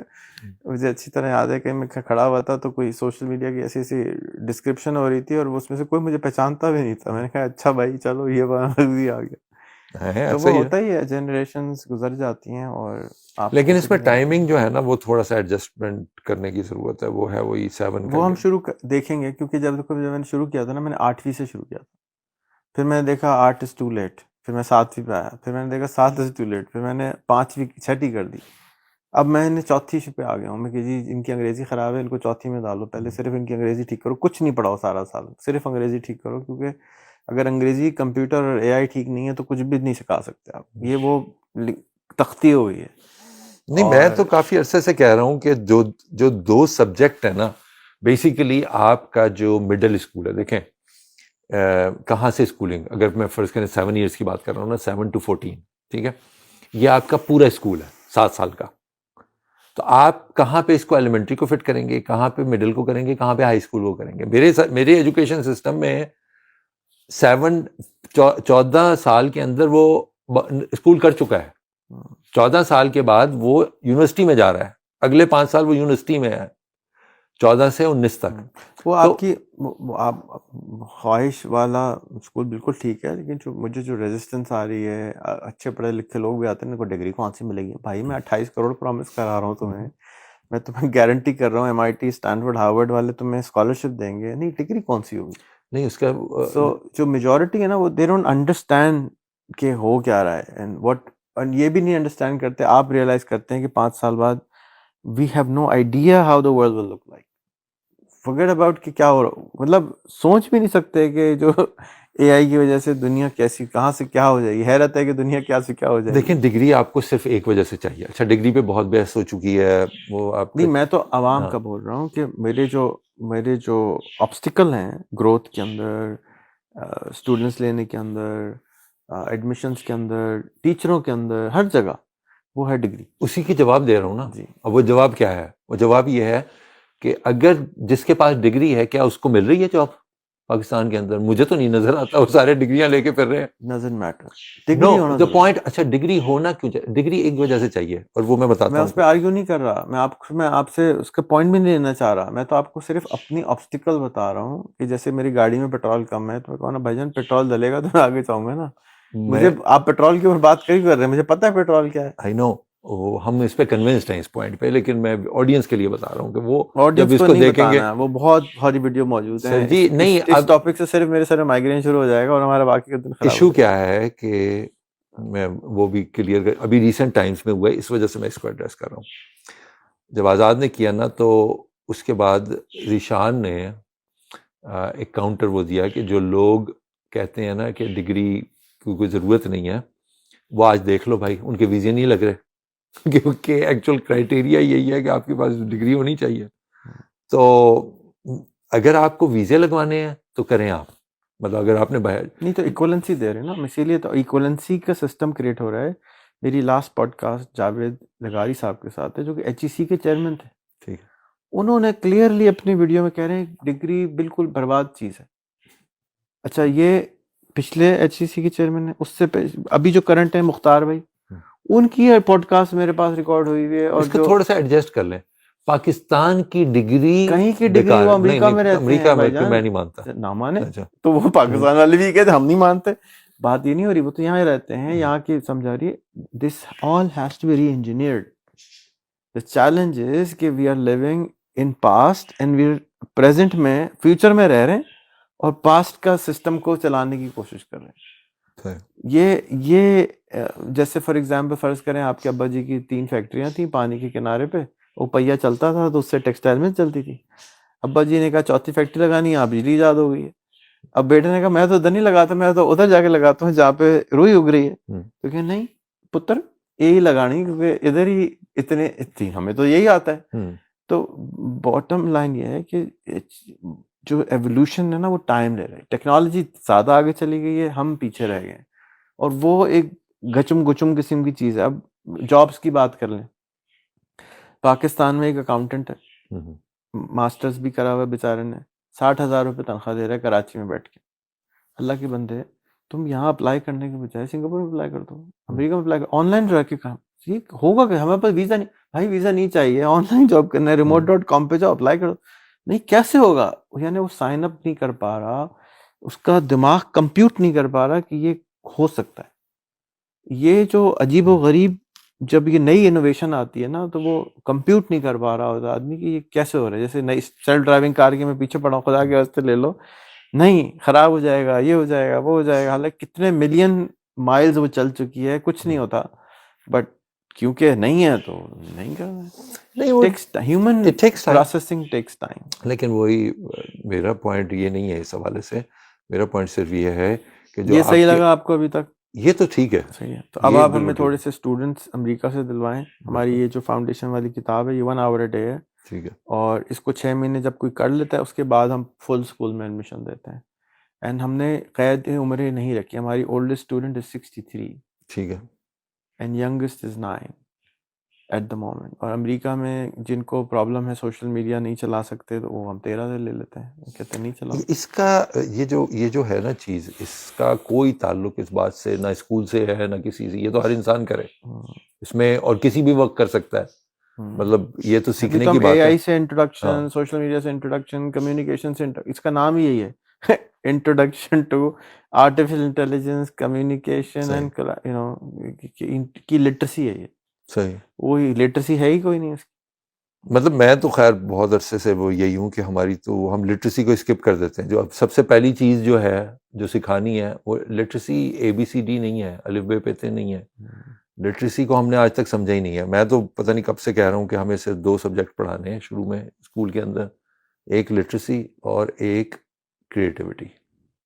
مجھے اچھی طرح یاد ہے کہ میں کھڑا ہوا تھا تو کوئی سوشل میڈیا کی ایسی ایسی ڈسکرپشن ہو رہی تھی, اور اس میں سے کوئی مجھے پہچانتا بھی نہیں تھا. میں نے کہا اچھا بھائی چلو یہ بات بھی آ گیا. تو وہ ہوتا ہی ہے, جنریشنز گزر جاتی ہیں. اور لیکن اس میں ٹائمنگ جو ہے نا وہ تھوڑا سا ایڈجسٹمنٹ کرنے کی ضرورت ہے. وہ ہے وہی 7 وہ ہم دیکھیں گے, کیونکہ جب میں نے شروع کیا تھا نا, میں نے 8ویں سے شروع کیا تھا. پھر میں نے دیکھا 8 از ٹو لیٹ, پھر میں 7ویں پہ آیا. پھر میں نے دیکھا 7 از ٹو لیٹ, پھر میں نے 5ویں 6ٹھی کر دی. اب میں نے 4تھی پہ آ گیا ہوں میں کہ جی ان کی انگریزی خراب ہے, ان کو 4تھی میں ڈالو. پہلے صرف ان کی انگریزی ٹھیک کرو, کچھ نہیں پڑھاؤ سارا سال, صرف انگریزی ٹھیک کرو. کیونکہ اگر انگریزی کمپیوٹر اور اے آئی ٹھیک نہیں ہے تو کچھ بھی نہیں سکھا سکتے آپ. یہ وہ تختی ہوئی ہے. نہیں میں تو کافی عرصے سے کہہ رہا ہوں کہ جو 2 سبجیکٹ ہیں نا, بیسیکلی آپ کا جو مڈل اسکول ہے, دیکھیں کہاں سے اسکولنگ, اگر میں فرض کریں 7 ایئرس کی بات کر رہا ہوں نا, 7 to 14, ٹھیک ہے, یہ آپ کا پورا اسکول ہے 7 سال کا. تو آپ کہاں پہ اس کو ایلیمنٹری کو فٹ کریں گے, کہاں پہ مڈل کو کریں گے, کہاں پہ ہائی اسکول کو کریں گے. میرے ایجوکیشن سسٹم میں 14 سال کے اندر وہ اسکول کر چکا ہے, 14 سال کے بعد وہ یونیورسٹی میں جا رہا ہے, اگلے 5 سال وہ یونیورسٹی میں ہے, 14 سے 19 تک. وہ آپ کی خواہش والا اسکول بالکل ٹھیک ہے, لیکن مجھے جو ریزسٹنس آ رہی ہے, اچھے پڑھے لکھے لوگ بھی آتے ہیں, ان کو ڈگری کون سی ملے گی. بھائی میں 28 کروڑ پرومس کرا رہا ہوں تمہیں, میں تمہیں گارنٹی کر رہا ہوں MIT اسٹینفورڈ ہارورڈ والے تمہیں اسکالرشپ دیں گے, نہیں ڈگری کون سی ہوگی. نہیں اس کا سو جو میجورٹی ہے نا وہ دے ڈونٹ انڈرسٹینڈ کہ ہو کیا رہا ہے, اینڈ واٹ, اور یہ بھی نہیں انڈرسٹینڈ کرتے. آپ ریئلائز کرتے ہیں کہ 5 سال بعد we have no idea how the world will look like. forget about کہ کیا ہو رہا, مطلب سوچ بھی نہیں سکتے کہ جو اے آئی کی وجہ سے دنیا کیسی کہاں سے کیا ہو جائے گی. حیرت ہے کہ دنیا کیا سے کیا ہو جائے گی. دیکھیں ڈگری آپ کو صرف ایک وجہ سے چاہیے. اچھا ڈگری پہ بہت بحث ہو چکی ہے, وہ آپ نہیں, میں تو عوام کا بول رہا ہوں کہ میرے جو آبسٹیکل ہیں گروتھ کے اندر, اسٹوڈنٹس لینے کے اندر, ایڈمیشنس کے اندر, ٹیچروں کے اندر, ہر جگہ وہ ہے ڈگری. اسی کی جواب دے رہا ہوں نا جی. اب وہ جواب کیا ہے؟ وہ جواب یہ ہے کہ اگر جس کے پاس ڈگری ہے کیا اس کو مل رہی ہے جاب پاکستان کے اندر؟ مجھے تو نہیں نظر آتا. وہ سارے ڈگریاں لے کے پھر رہے ہیں. doesn't matter. No, the point, اچھا ڈگری ہونا کیوں چاہیے؟ ڈگری ایک وجہ سے چاہیے, اور وہ میں بتاتا ہوں. میں اس پہ آرگیو نہیں کر رہا, میں آپ سے اس کا پوائنٹ بھی نہیں لینا چاہ رہا. میں تو آپ کو صرف اپنی آبسٹیکل بتا رہا ہوں کہ جیسے میری گاڑی میں پیٹرول کم ہے, تو میں کہوں نا بھائی جان پیٹرول ڈلے گا تو میں آگے جاؤں گا نا. مجھے آپ پیٹرول کے اوپر بات کر رہے ہیں, مجھے پتا ہے پیٹرول کیا ہے. آئی نو, ہم اس پہ کنونسڈ ہیں اس پوائنٹ پہ, لیکن میں آڈینس کے لیے بتا رہا ہوں کہ وہ آڈینس کو نہیں بتانا, وہ بہت ساری ویڈیو موجود ہیں جی. نہیں, اس ٹاپک سے صرف میرے سر میں مائگرین شروع ہو جائے گا اور ہمارا باقی کا دن خراب. ایشو کیا ہے کہ میں وہ بھی کلیئر کر, ابھی ریسنٹ ٹائمز میں ہوا ہے, اس وجہ سے میں اس کو ایڈریس کر رہا ہوں. جب آزاد نے کیا نا, تو اس کے بعد ذیشان نے ایک کاؤنٹر وہ دیا کہ جو لوگ کہتے ہیں نا کہ ڈگری کی کوئی ضرورت نہیں ہے, وہ آج دیکھ لو بھائی ان کے ویزے نہیں لگ رہے. کیونکہ ایکچوئل کرائٹیریا یہی ہے کہ آپ کے پاس ڈگری ہونی چاہیے. تو اگر آپ کو ویزے لگوانے ہیں تو کریں آپ, مطلب اگر آپ نے باہر نہیں تو ایکولنسی دے رہے ہیں نا ہم, اسی لیے تو ایکولنسی کا سسٹم کریٹ ہو رہا ہے. میری لاسٹ پوڈ کاسٹ جاوید لغاری صاحب کے ساتھ ہے جو کہ HEC کے چیئرمین تھے. ٹھیک ہے, انہوں نے کلیئرلی اپنی ویڈیو میں کہہ رہے ہیں ڈگری بالکل برباد چیز ہے. اچھا یہ پچھلے HEC کے چیئرمین ہیں, اس سے ابھی جو کرنٹ ہیں مختار بھائی, ان کی پوڈ کاسٹ میرے پاس ریکارڈ ہوئی ہوئی ہے. اور اس کو تھوڑا سا ایڈجسٹ کر لیں. پاکستان کی ڈگری کہیں کی ڈگری وہ امریکہ میں رہتے ہیں بھائی جان, میں نہیں مانتا, نہ مانے تو وہ پاکستان والے بھی کہتے ہم نہیں مانتے. بات یہ نہیں ہو رہی, وہ تو یہاں ہی رہتے ہیں, یہاں کی سمجھا رہی ہے. This all has to be reengineered. The challenge is کہ we are living in past and we are present میں فیوچر میں رہ رہے ہیں اور پاسٹ کا سسٹم کو چلانے کی کوشش کر رہے ہیں. یہ جیسے فار ایگزامپل فرض کریں آپ کے ابا جی کی 3 فیکٹریاں تھیں پانی کے کنارے پہ, وہ پہیا چلتا تھا تو اس سے ٹیکسٹائل میں چلتی تھی. ابا جی نے کہا 4تھی فیکٹری لگانی ہے, آپ بجلی ایجاد ہو گئی ہے. اب بیٹے نے کہا میں تو ادھر نہیں لگاتا, میں تو ادھر جا کے لگاتا ہوں جہاں پہ روئی اگ رہی ہے. تو کہ نہیں پتر یہی لگانی, کیونکہ ادھر ہی اتنی ہمیں تو یہی آتا ہے. تو باٹم لائن یہ ہے کہ جو ایولیوشن ہے نا وہ ٹائم لے رہا ہے. ٹیکنالوجی زیادہ آگے چلی گئی ہے, ہم پیچھے رہ گئے ہیں, اور وہ ایک گچم گچم قسم کی چیز ہے. اب جابس کی بات کر لیں, پاکستان میں ایک اکاؤنٹنٹ ہے, ماسٹرز بھی کرا ہوا ہے بیچارے نے, 60,000 روپے تنخواہ دے رہا ہے کراچی میں بیٹھ کے. اللہ کے بندے, تم یہاں اپلائی کرنے کے بجائے سنگاپور میں اپلائی کر دو, امریکہ میں اپلائی کر, آن لائن رہ کے کام. یہ ہوگا کہ ہمارے پاس ویزا نہیں, بھائی ویزا نہیں چاہیے, آن لائن جاب کرنا ہے, remote.com پہ جاؤ اپلائی کرو. نہیں کیسے ہوگا, یعنی وہ سائن اپ نہیں کر پا رہا, اس کا دماغ کمپیوٹ نہیں کر پا رہا کہ یہ ہو سکتا ہے. یہ جو عجیب و غریب جب یہ نئی انوویشن آتی ہے نا تو وہ کمپیوٹ نہیں کر پا رہا ہوتا آدمی کہ یہ کیسے ہو رہا ہے. جیسے نئی سیلف ڈرائیونگ کار کی میں پیچھے پڑا ہوں, خدا کے واسطے لے لو, نہیں خراب ہو جائے گا, یہ ہو جائے گا, وہ ہو جائے گا. حالانکہ کتنے ملین مائلز وہ چل چکی ہے, کچھ نہیں ہوتا, بٹ کیونکہ نہیں ہے تو نہیں کرنا. Human processing takes time. لیکن وہی میرا پوائنٹ یہ نہیں ہے اس حوالے سے, میرا پوائنٹ صرف یہ ہے کہ جو یہ صحیح لگا آپ کو ابھی تک, یہ تو ٹھیک ہے, صحیح ہے. تو اب آپ ہمیں تھوڑے سے اسٹوڈنٹس امریکہ سے دلوائیں. ہماری یہ جو فاؤنڈیشن والی کتاب ہے یہ 1 hour a day ہے, ٹھیک ہے, اور اس کو 6 مہینے جب کوئی کر لیتا ہے اس کے بعد ہم فل اسکول میں ایڈمیشن دیتے ہیں. اینڈ ہم نے قید عمریں نہیں رکھی. ہماری اولڈسٹ اسٹوڈنٹ از 63, ٹھیک ہے, and youngest is 9 at the moment. اور امریکہ میں جن کو پرابلم ہے سوشل میڈیا نہیں چلا سکتے تو وہ ہم 13 سے لے لیتے ہیں, کہتے ہیں نہیں چلاؤ. اس کا یہ جو ہے نا چیز, اس کا کوئی تعلق اس بات سے نہ اسکول سے ہے نہ کسی سے, یہ تو ہر انسان کرے اس میں, اور کسی بھی وقت کر سکتا ہے. مطلب یہ تو سیکھنے کی بات ہے. AI سے انٹروڈکشن, سوشل میڈیا سے انٹروڈکشن, کمیونیکیشن سے اس کا نام ہی یہی ہے, introduction to artificial intelligence, communication and you know کی لٹریسی ہے یہ. صحیح, وہی لٹریسی ہے ہی کوئی نہیں اس کی. مطلب میں تو خیر بہت عرصے سے وہ یہی ہوں کہ ہماری تو ہم لٹریسی کو اسکپ کر دیتے ہیں. جو اب سب سے پہلی چیز جو ہے جو سکھانی ہے وہ لٹریسی ABCD نہیں ہے, الف بے پیتے نہیں ہے. لٹریسی کو ہم نے آج تک سمجھا ہی نہیں ہے. میں تو پتہ نہیں کب سے کہہ رہا ہوں کہ ہمیں صرف 2 سبجیکٹ پڑھانے ہیں شروع میں اسکول کے اندر, ایک لٹریسی اور ایک کریٹیوٹی.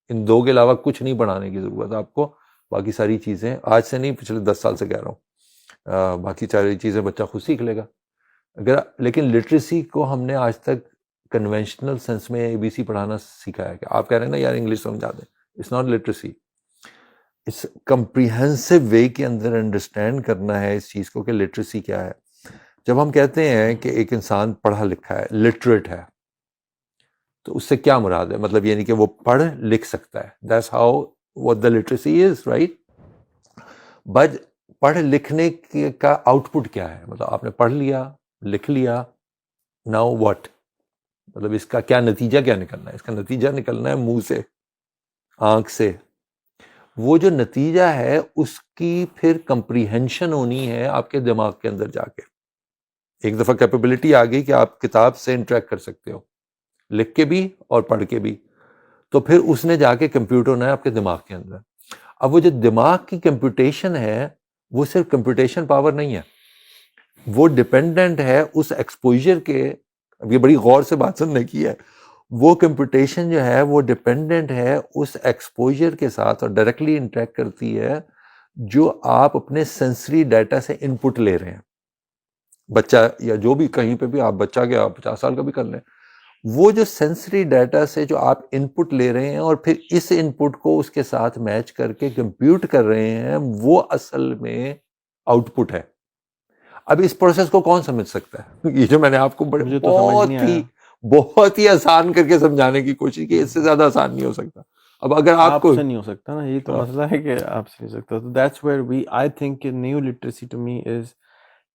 ان 2 کے علاوہ کچھ نہیں پڑھانے کی ضرورت ہے آپ کو. باقی ساری چیزیں آج سے نہیں, پچھلے 10 سال سے کہہ رہا ہوں, باقی ساری چیزیں بچہ خود سیکھ لے گا اگر. لیکن لٹریسی کو ہم نے آج تک کنونشنل سینس میں ABC پڑھانا سیکھا ہے. کہ آپ کہہ رہے ہیں نا یار انگلش سمجھا دیں, اٹس ناٹ لٹریسی, اس کمپریہنسو وے کے اندر انڈرسٹینڈ کرنا ہے اس چیز کو کہ لٹریسی کیا ہے. جب ہم کہتے ہیں کہ ایک انسان پڑھا لکھا ہے, لٹریٹ ہے, تو اس سے کیا مراد ہے؟ مطلب یعنی کہ وہ پڑھ لکھ سکتا ہے. That's how what the literacy is, right? But پڑھ لکھنے کا آؤٹ پٹ کیا ہے؟ مطلب آپ نے پڑھ لیا, لکھ لیا, ناؤ واٹ؟ مطلب اس کا کیا نتیجہ کیا نکلنا ہے؟ اس کا نتیجہ نکلنا ہے منہ سے, آنکھ سے. وہ جو نتیجہ ہے اس کی پھر کمپریہنشن ہونی ہے آپ کے دماغ کے اندر جا کے. ایک دفعہ کیپیبلٹی آ گئی کہ آپ کتاب سے انٹریکٹ کر سکتے ہو, لکھ کے بھی اور پڑھ کے بھی, تو پھر اس نے جا کے کمپیوٹ ہونا ہے آپ کے دماغ کے اندر. اب وہ جو دماغ کی کمپیوٹیشن ہے وہ صرف کمپیوٹیشن پاور نہیں ہے, وہ ڈپینڈنٹ ہے اس ایکسپوجر کے. اب یہ بڑی غور سے بات سننے کی ہے. وہ کمپیوٹیشن جو ہے وہ ڈپینڈنٹ ہے اس ایکسپوجر کے ساتھ, اور ڈائریکٹلی انٹریکٹ کرتی ہے جو آپ اپنے سینسری ڈیٹا سے ان پٹ لے رہے ہیں. بچہ یا جو بھی کہیں پہ بھی آپ بچہ کے آپ 50 سال کا بھی کر لیں, وہ جو سینسری ڈیٹا سے جو آپ ان پٹ لے رہے ہیں اور پھر اس ان پٹ کو اس کے ساتھ میچ کر کے کمپیوٹ کر رہے ہیں, وہ اصل میں آؤٹ پٹ ہے. اب اس پروسیس کو کون سمجھ سکتا ہے؟ یہ جو میں نے آپ کو مجھے تو سمجھ نہیں آیا. بہت ہی آسان کر کے سمجھانے کی کوشش کی, اس سے زیادہ آسان نہیں ہو سکتا. اب اگر آپ کو سے نہیں ہو سکتا نا, یہی تو مسئلہ ہے کہ آپ سے نہیں ہو سکتا. تو that's where we I think کہ new literacy to me is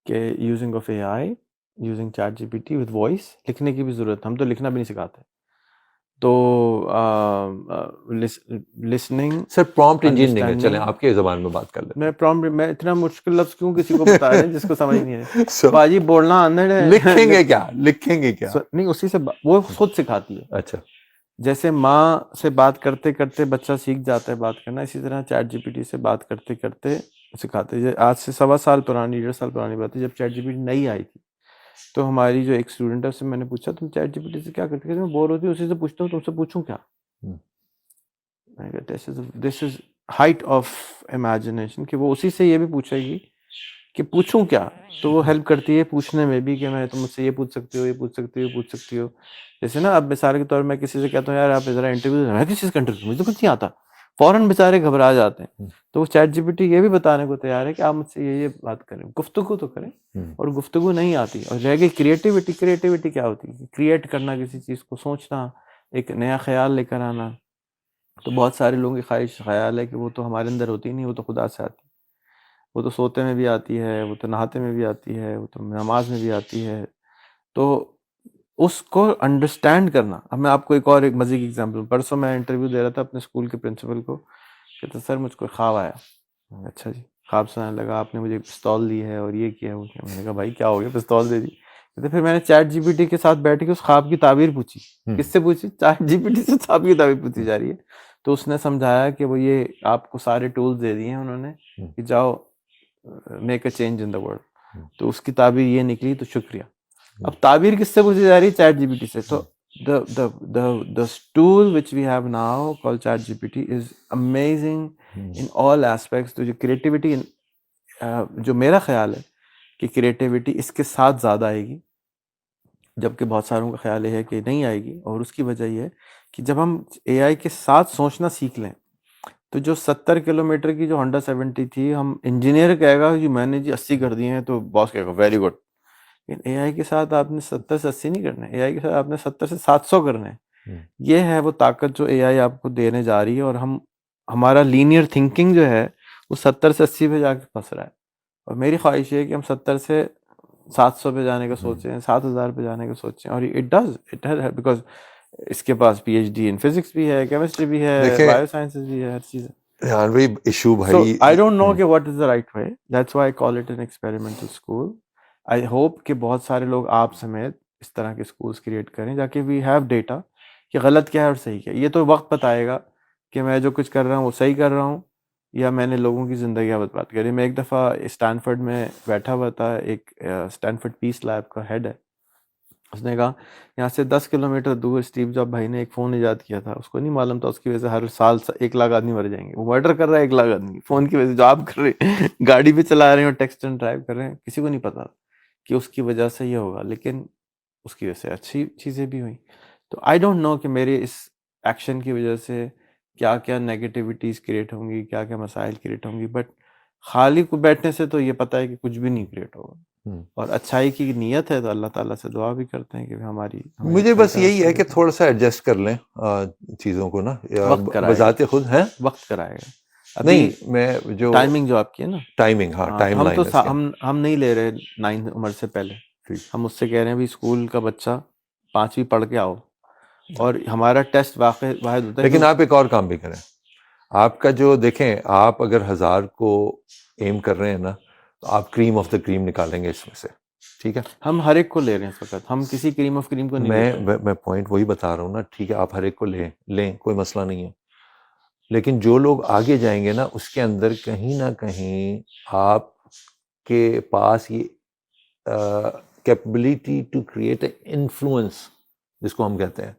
کہ using of A I, using chat G P T with voice. لکھنے کی بھی ضرورت, ہم تو لکھنا بھی نہیں سکھاتے. تو لسننگ, سر پرومپٹ انجینئرنگ ہے, چلیں آپ کے زبان میں بات کر لیتے میں پرومپٹ, میں اتنا مشکل لفظ کیوں کسی کو بتا رہے ہیں جس کو سمجھ نہیں ہے. باجی بولنا آندڑ ہے, لکھیں گے کیا, لکھیں گے کیا نہیں, اسی سے وہ خود سکھاتی ہے. اچھا, جیسے ماں سے بات کرتے کرتے بچہ سیکھ جاتا ہے بات کرنا, اسی طرح چیٹ جی پی ٹی سے بات کرتے کرتے سکھاتے ہیں. آج سے 1.25 سال پرانی, 1.5 سال پرانی بات ہے, جب چیٹ جی پی ٹی نئی آئی تھی تو ہماری جو ایک اسٹوڈنٹ ہے اس سے میں نے پوچھا تم چیٹ جی پی ٹی سے کیا کرتے ہیں؟ میں بور ہوتی ہوں اسی سے پوچھتا ہوں, تم سے پوچھوں کیا؟ دس از ہائٹ آف امیجنیشن کہ وہ اسی سے یہ بھی پوچھے گی کہ پوچھوں کیا. تو وہ ہیلپ کرتی ہے پوچھنے میں بھی کہ میں تم مجھ سے یہ پوچھ سکتی ہو, یہ پوچھ سکتی ہو, پوچھ سکتی ہو. جیسے نا اب مثال کے طور میں کسی سے کہتا ہوں یار آپ ذرا انٹرویو, میں کس چیز کا انٹرویو, مجھے تو کچھ نہیں آتا, فوراً بیچارے گھبرا جاتے ہیں. تو وہ چیٹ جی پی ٹی یہ بھی بتانے کو تیار ہے کہ آپ مجھ سے یہ بات کریں, گفتگو تو کریں. اور گفتگو نہیں آتی, اور رہ گئی کریٹیوٹی. کریٹیوٹی کیا ہوتی ہے؟ کریٹ کرنا, کسی چیز کو سوچنا, ایک نیا خیال لے کر آنا. تو بہت سارے لوگوں کی خواہش خیال ہے کہ وہ تو ہمارے اندر ہوتی نہیں, وہ تو خدا سے آتی. وہ تو سوتے میں بھی آتی ہے, وہ تو نہاتے میں بھی آتی ہے, وہ تو نماز میں بھی آتی ہے. تو اس کو انڈرسٹینڈ کرنا. اب میں آپ کو ایک مزے کی ایگزامپل, پرسوں میں انٹرویو دے رہا تھا اپنے اسکول کے پرنسپل کو, کہتا سر مجھ کو خواب آیا. اچھا جی, خواب سنانے لگا, آپ نے مجھے پستول دی ہے اور یہ کیا وہ کیا. میں نے کہا بھائی کیا ہو گیا, پستول دے دی. کہتے پھر میں نے چیٹ جی پی ٹی کے ساتھ بیٹھ کے اس خواب کی تعبیر پوچھی. کس سے پوچھی؟ چیٹ جی پی ٹی سے خواب کی تعبیر پوچھی جا رہی ہے. تو اس نے سمجھایا کہ وہ یہ آپ کو سارے ٹولز دے دیے ہیں انہوں نے کہ جاؤ make a change in the world. تو اس کی تعبیر یہ نکلی, تو شکریہ. اب تعبیر کس سے پوچھی جا رہی ہے؟ چیٹ جی پی ٹی سے. تو the tool which we have now called ChatGPT is amazing in all aspects. تو جو کریٹیوٹی, جو میرا خیال ہے کہ کریٹیوٹی اس کے ساتھ زیادہ آئے گی, جبکہ بہت ساروں کا خیال یہ ہے کہ نہیں آئے گی. اور اس کی وجہ یہ ہے کہ جب ہم اے آئی کے ساتھ سوچنا سیکھ لیں, تو جو 70 کلومیٹر کی جو ہونڈا 70 تھی, ہم انجینئر کہے گا کہ میں نے جی 80 کر دیے ہیں, تو باس کہے گا ویری گڈ. لیکن اے آئی کے ساتھ آپ نے 70 سے 80 نہیں کرنا ہے, اے آئی کے ساتھ آپ نے 70 سے 700 کرنا ہے. یہ ہے وہ طاقت جو اے آئی آپ کو دینے جا رہی ہے. اور ہمارا لینئر تھنکنگ جو ہے وہ 70 سے 80 پہ جا کے پھنس رہا ہے. اور میری خواہش یہ ہے کہ ہم 70 سے 700 پہ جانے کا سوچیں, 7000 پہ جانے کا سوچیں. اور اٹ ڈز بیکاز اس کے پاس پی ایچ ڈی ان فزکس بھی ہے, کیمسٹری بھی ہے, بایو سائنسز بھی ہے, ہر چیز ہے. ایشو So بھائی, I don't know کہ what is the right way. That's why I call it an experimental school. I hope کہ بہت سارے لوگ آپ سمیت اس طرح کے schools کریٹ کریں, جا کے we have data کہ غلط کیا ہے اور صحیح کیا ہے. یہ تو وقت بتائے گا کہ میں جو کچھ کر رہا ہوں وہ صحیح کر رہا ہوں یا میں نے لوگوں کی زندگیاں برباد کری. میں ایک دفعہ اسٹینفرڈ میں بیٹھا ہوا تھا, ایک اسٹینفرڈ پیس لیب کا ہیڈ ہے, اس نے کہا یہاں سے 10 کلومیٹر دور اسٹیو جاب بھائی نے ایک فون ایجاد کیا تھا. اس کو نہیں معلوم تھا اس کی وجہ سے ہر سال 1 لاکھ آدمی مر جائیں گے. وہ مرڈر کر رہا ہے 1 لاکھ آدمی فون کی وجہ سے, جو آپ کر رہے ہیں گاڑی پہ چلا رہے ہیں اور ٹیکسٹ اینڈ ڈرائیو کر رہے ہیں. کسی کو نہیں پتا کہ اس کی وجہ سے یہ ہوگا, لیکن اس کی وجہ سے اچھی چیزیں بھی ہوئیں. تو آئی ڈونٹ نو کہ میرے اس ایکشن کی وجہ سے کیا کیا نیگیٹیوٹیز کریٹ ہوں گی, کیا کیا مسائل کریٹ ہوں گی, بٹ خالی کو بیٹھنے سے تو یہ پتہ ہے کہ کچھ بھی نہیں کریٹ ہوگا. اور اچھائی کی نیت ہے تو اللہ تعالیٰ سے دعا بھی کرتے ہیں کہ ہماری, مجھے بس یہی ہے کہ تھوڑا سا ایڈجسٹ کر لیں چیزوں کو نا, بذات خود ہے وقت کرائے گا. نہیں میں جو ٹائمنگ جو آپ کی ہے نا, ٹائمنگ, ہاں ٹائم ہم لائن تو ہم نہیں لے رہے 9 عمر سے پہلے. ہم اس سے کہہ رہے ہیں بھی اسکول کا بچہ 5ویں پڑھ کے آؤ, اور ہمارا ٹیسٹ واحد ہوتا ہے. لیکن آپ ایک اور کام بھی کریں, آپ کا جو دیکھیں, آپ اگر 1000 کو ایم کر رہے ہیں نا, تو آپ کریم آف دا کریم نکالیں گے اس میں سے, ٹھیک ہے. ہم ہر ایک کو لے رہے ہیں اس وقت, ہم کسی کریم آف کریم کو نہیں. میں پوائنٹ وہی بتا رہا ہوں نا, ٹھیک ہے آپ ہر ایک کو لیں, کوئی مسئلہ نہیں ہے. لیکن جو لوگ آگے جائیں گے نا, اس کے اندر کہیں نہ کہیں آپ کے پاس یہ capability to create a influence, جس کو ہم کہتے ہیں,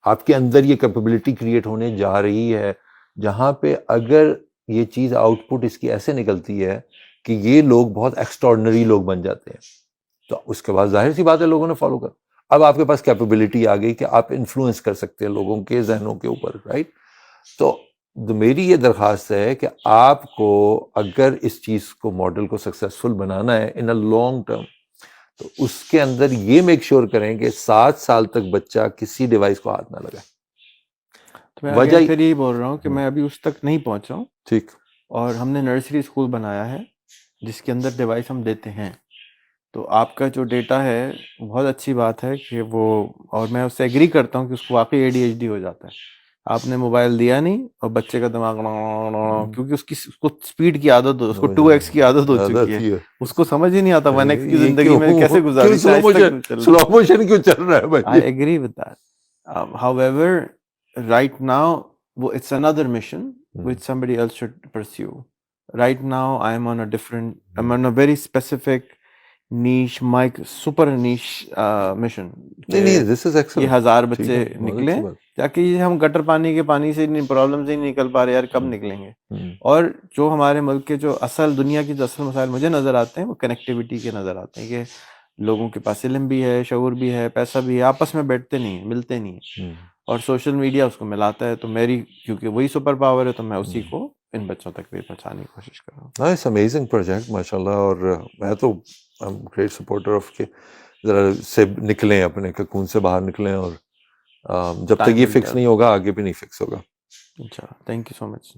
آپ کے اندر یہ کیپبلٹی کریٹ ہونے جا رہی ہے, جہاں پہ اگر یہ چیز آؤٹ پٹ اس کی ایسے نکلتی ہے کہ یہ لوگ بہت ایکسٹراڈنری لوگ بن جاتے ہیں. تو اس کے بعد ظاہر سی بات ہے لوگوں نے فالو کر. اب آپ کے پاس کیپیبلٹی آ گئی کہ آپ انفلوئنس کر سکتے ہیں لوگوں کے ذہنوں کے اوپر, رائٹ. تو میری یہ درخواست ہے کہ آپ کو اگر اس چیز کو ماڈل کو سکسیسفل بنانا ہے ان اے لانگ ٹرم, تو اس کے اندر یہ میک شیور کریں کہ 7 سال تک بچہ کسی ڈیوائس کو ہاتھ نہ لگائے. تو میں وجہ اگین پھر یہی بول رہا ہوں کہ میں ابھی اس تک نہیں پہنچا ہوں, ٹھیک, اور ہم نے نرسری اسکول بنایا ہے جس کے اندر ڈیوائس ہم دیتے ہیں. تو آپ کا جو ڈیٹا ہے بہت اچھی بات ہے کہ وہ, اور میں اس سے ایگری کرتا ہوں کہ اس کو واقعی ADHD ہو جاتا ہے. آپ نے موبائل دیا نہیں اور بچے کا دماغ کیونکہ اس کو اسپیڈ کی عادت ہو, اس کو 2x کی عادت ہو چکی ہے, اس کو سمجھ ہی نہیں آتا 1x کی زندگی میں کیسے گزاری, سلو موشن کیوں چل رہا ہے بھائی. I agree with that. However, right now, it's another mission which somebody else should pursue. Right now, I'm on a very specific niche, super niche mission. نہیں, this is excellent. یہ 1000 بچے نکلیں, تاکہ یہ ہم گٹر پانی کے پانی سے پرابلم سے نہیں نکل پا رہے, یار کب نکلیں گے. اور جو ہمارے ملک کے جو دنیا کی جو اصل مسائل مجھے نظر آتے ہیں وہ کنیکٹیوٹی کے نظر آتے ہیں, کہ لوگوں کے پاس علم بھی ہے, شعور بھی ہے, پیسہ بھی ہے, آپس میں بیٹھتے نہیں ہیں, ملتے نہیں ہیں, اور سوشل میڈیا اس کو ملاتا ہے. تو میری کیونکہ وہی سپر پاور ہے تو میں اسی کو ان بچوں تک بھی پہنچانے کی کوشش کر رہا ہوں. اٹس امیزنگ پروجیکٹ ماشاء اللہ, اور میں تو گریٹ سپورٹر آف کہ ذرا سے نکلیں, اپنے ککون سے باہر نکلیں, اور جب تک یہ فکس نہیں ہوگا آگے بھی نہیں فکس ہوگا. اچھا, تھینک یو سو مچ.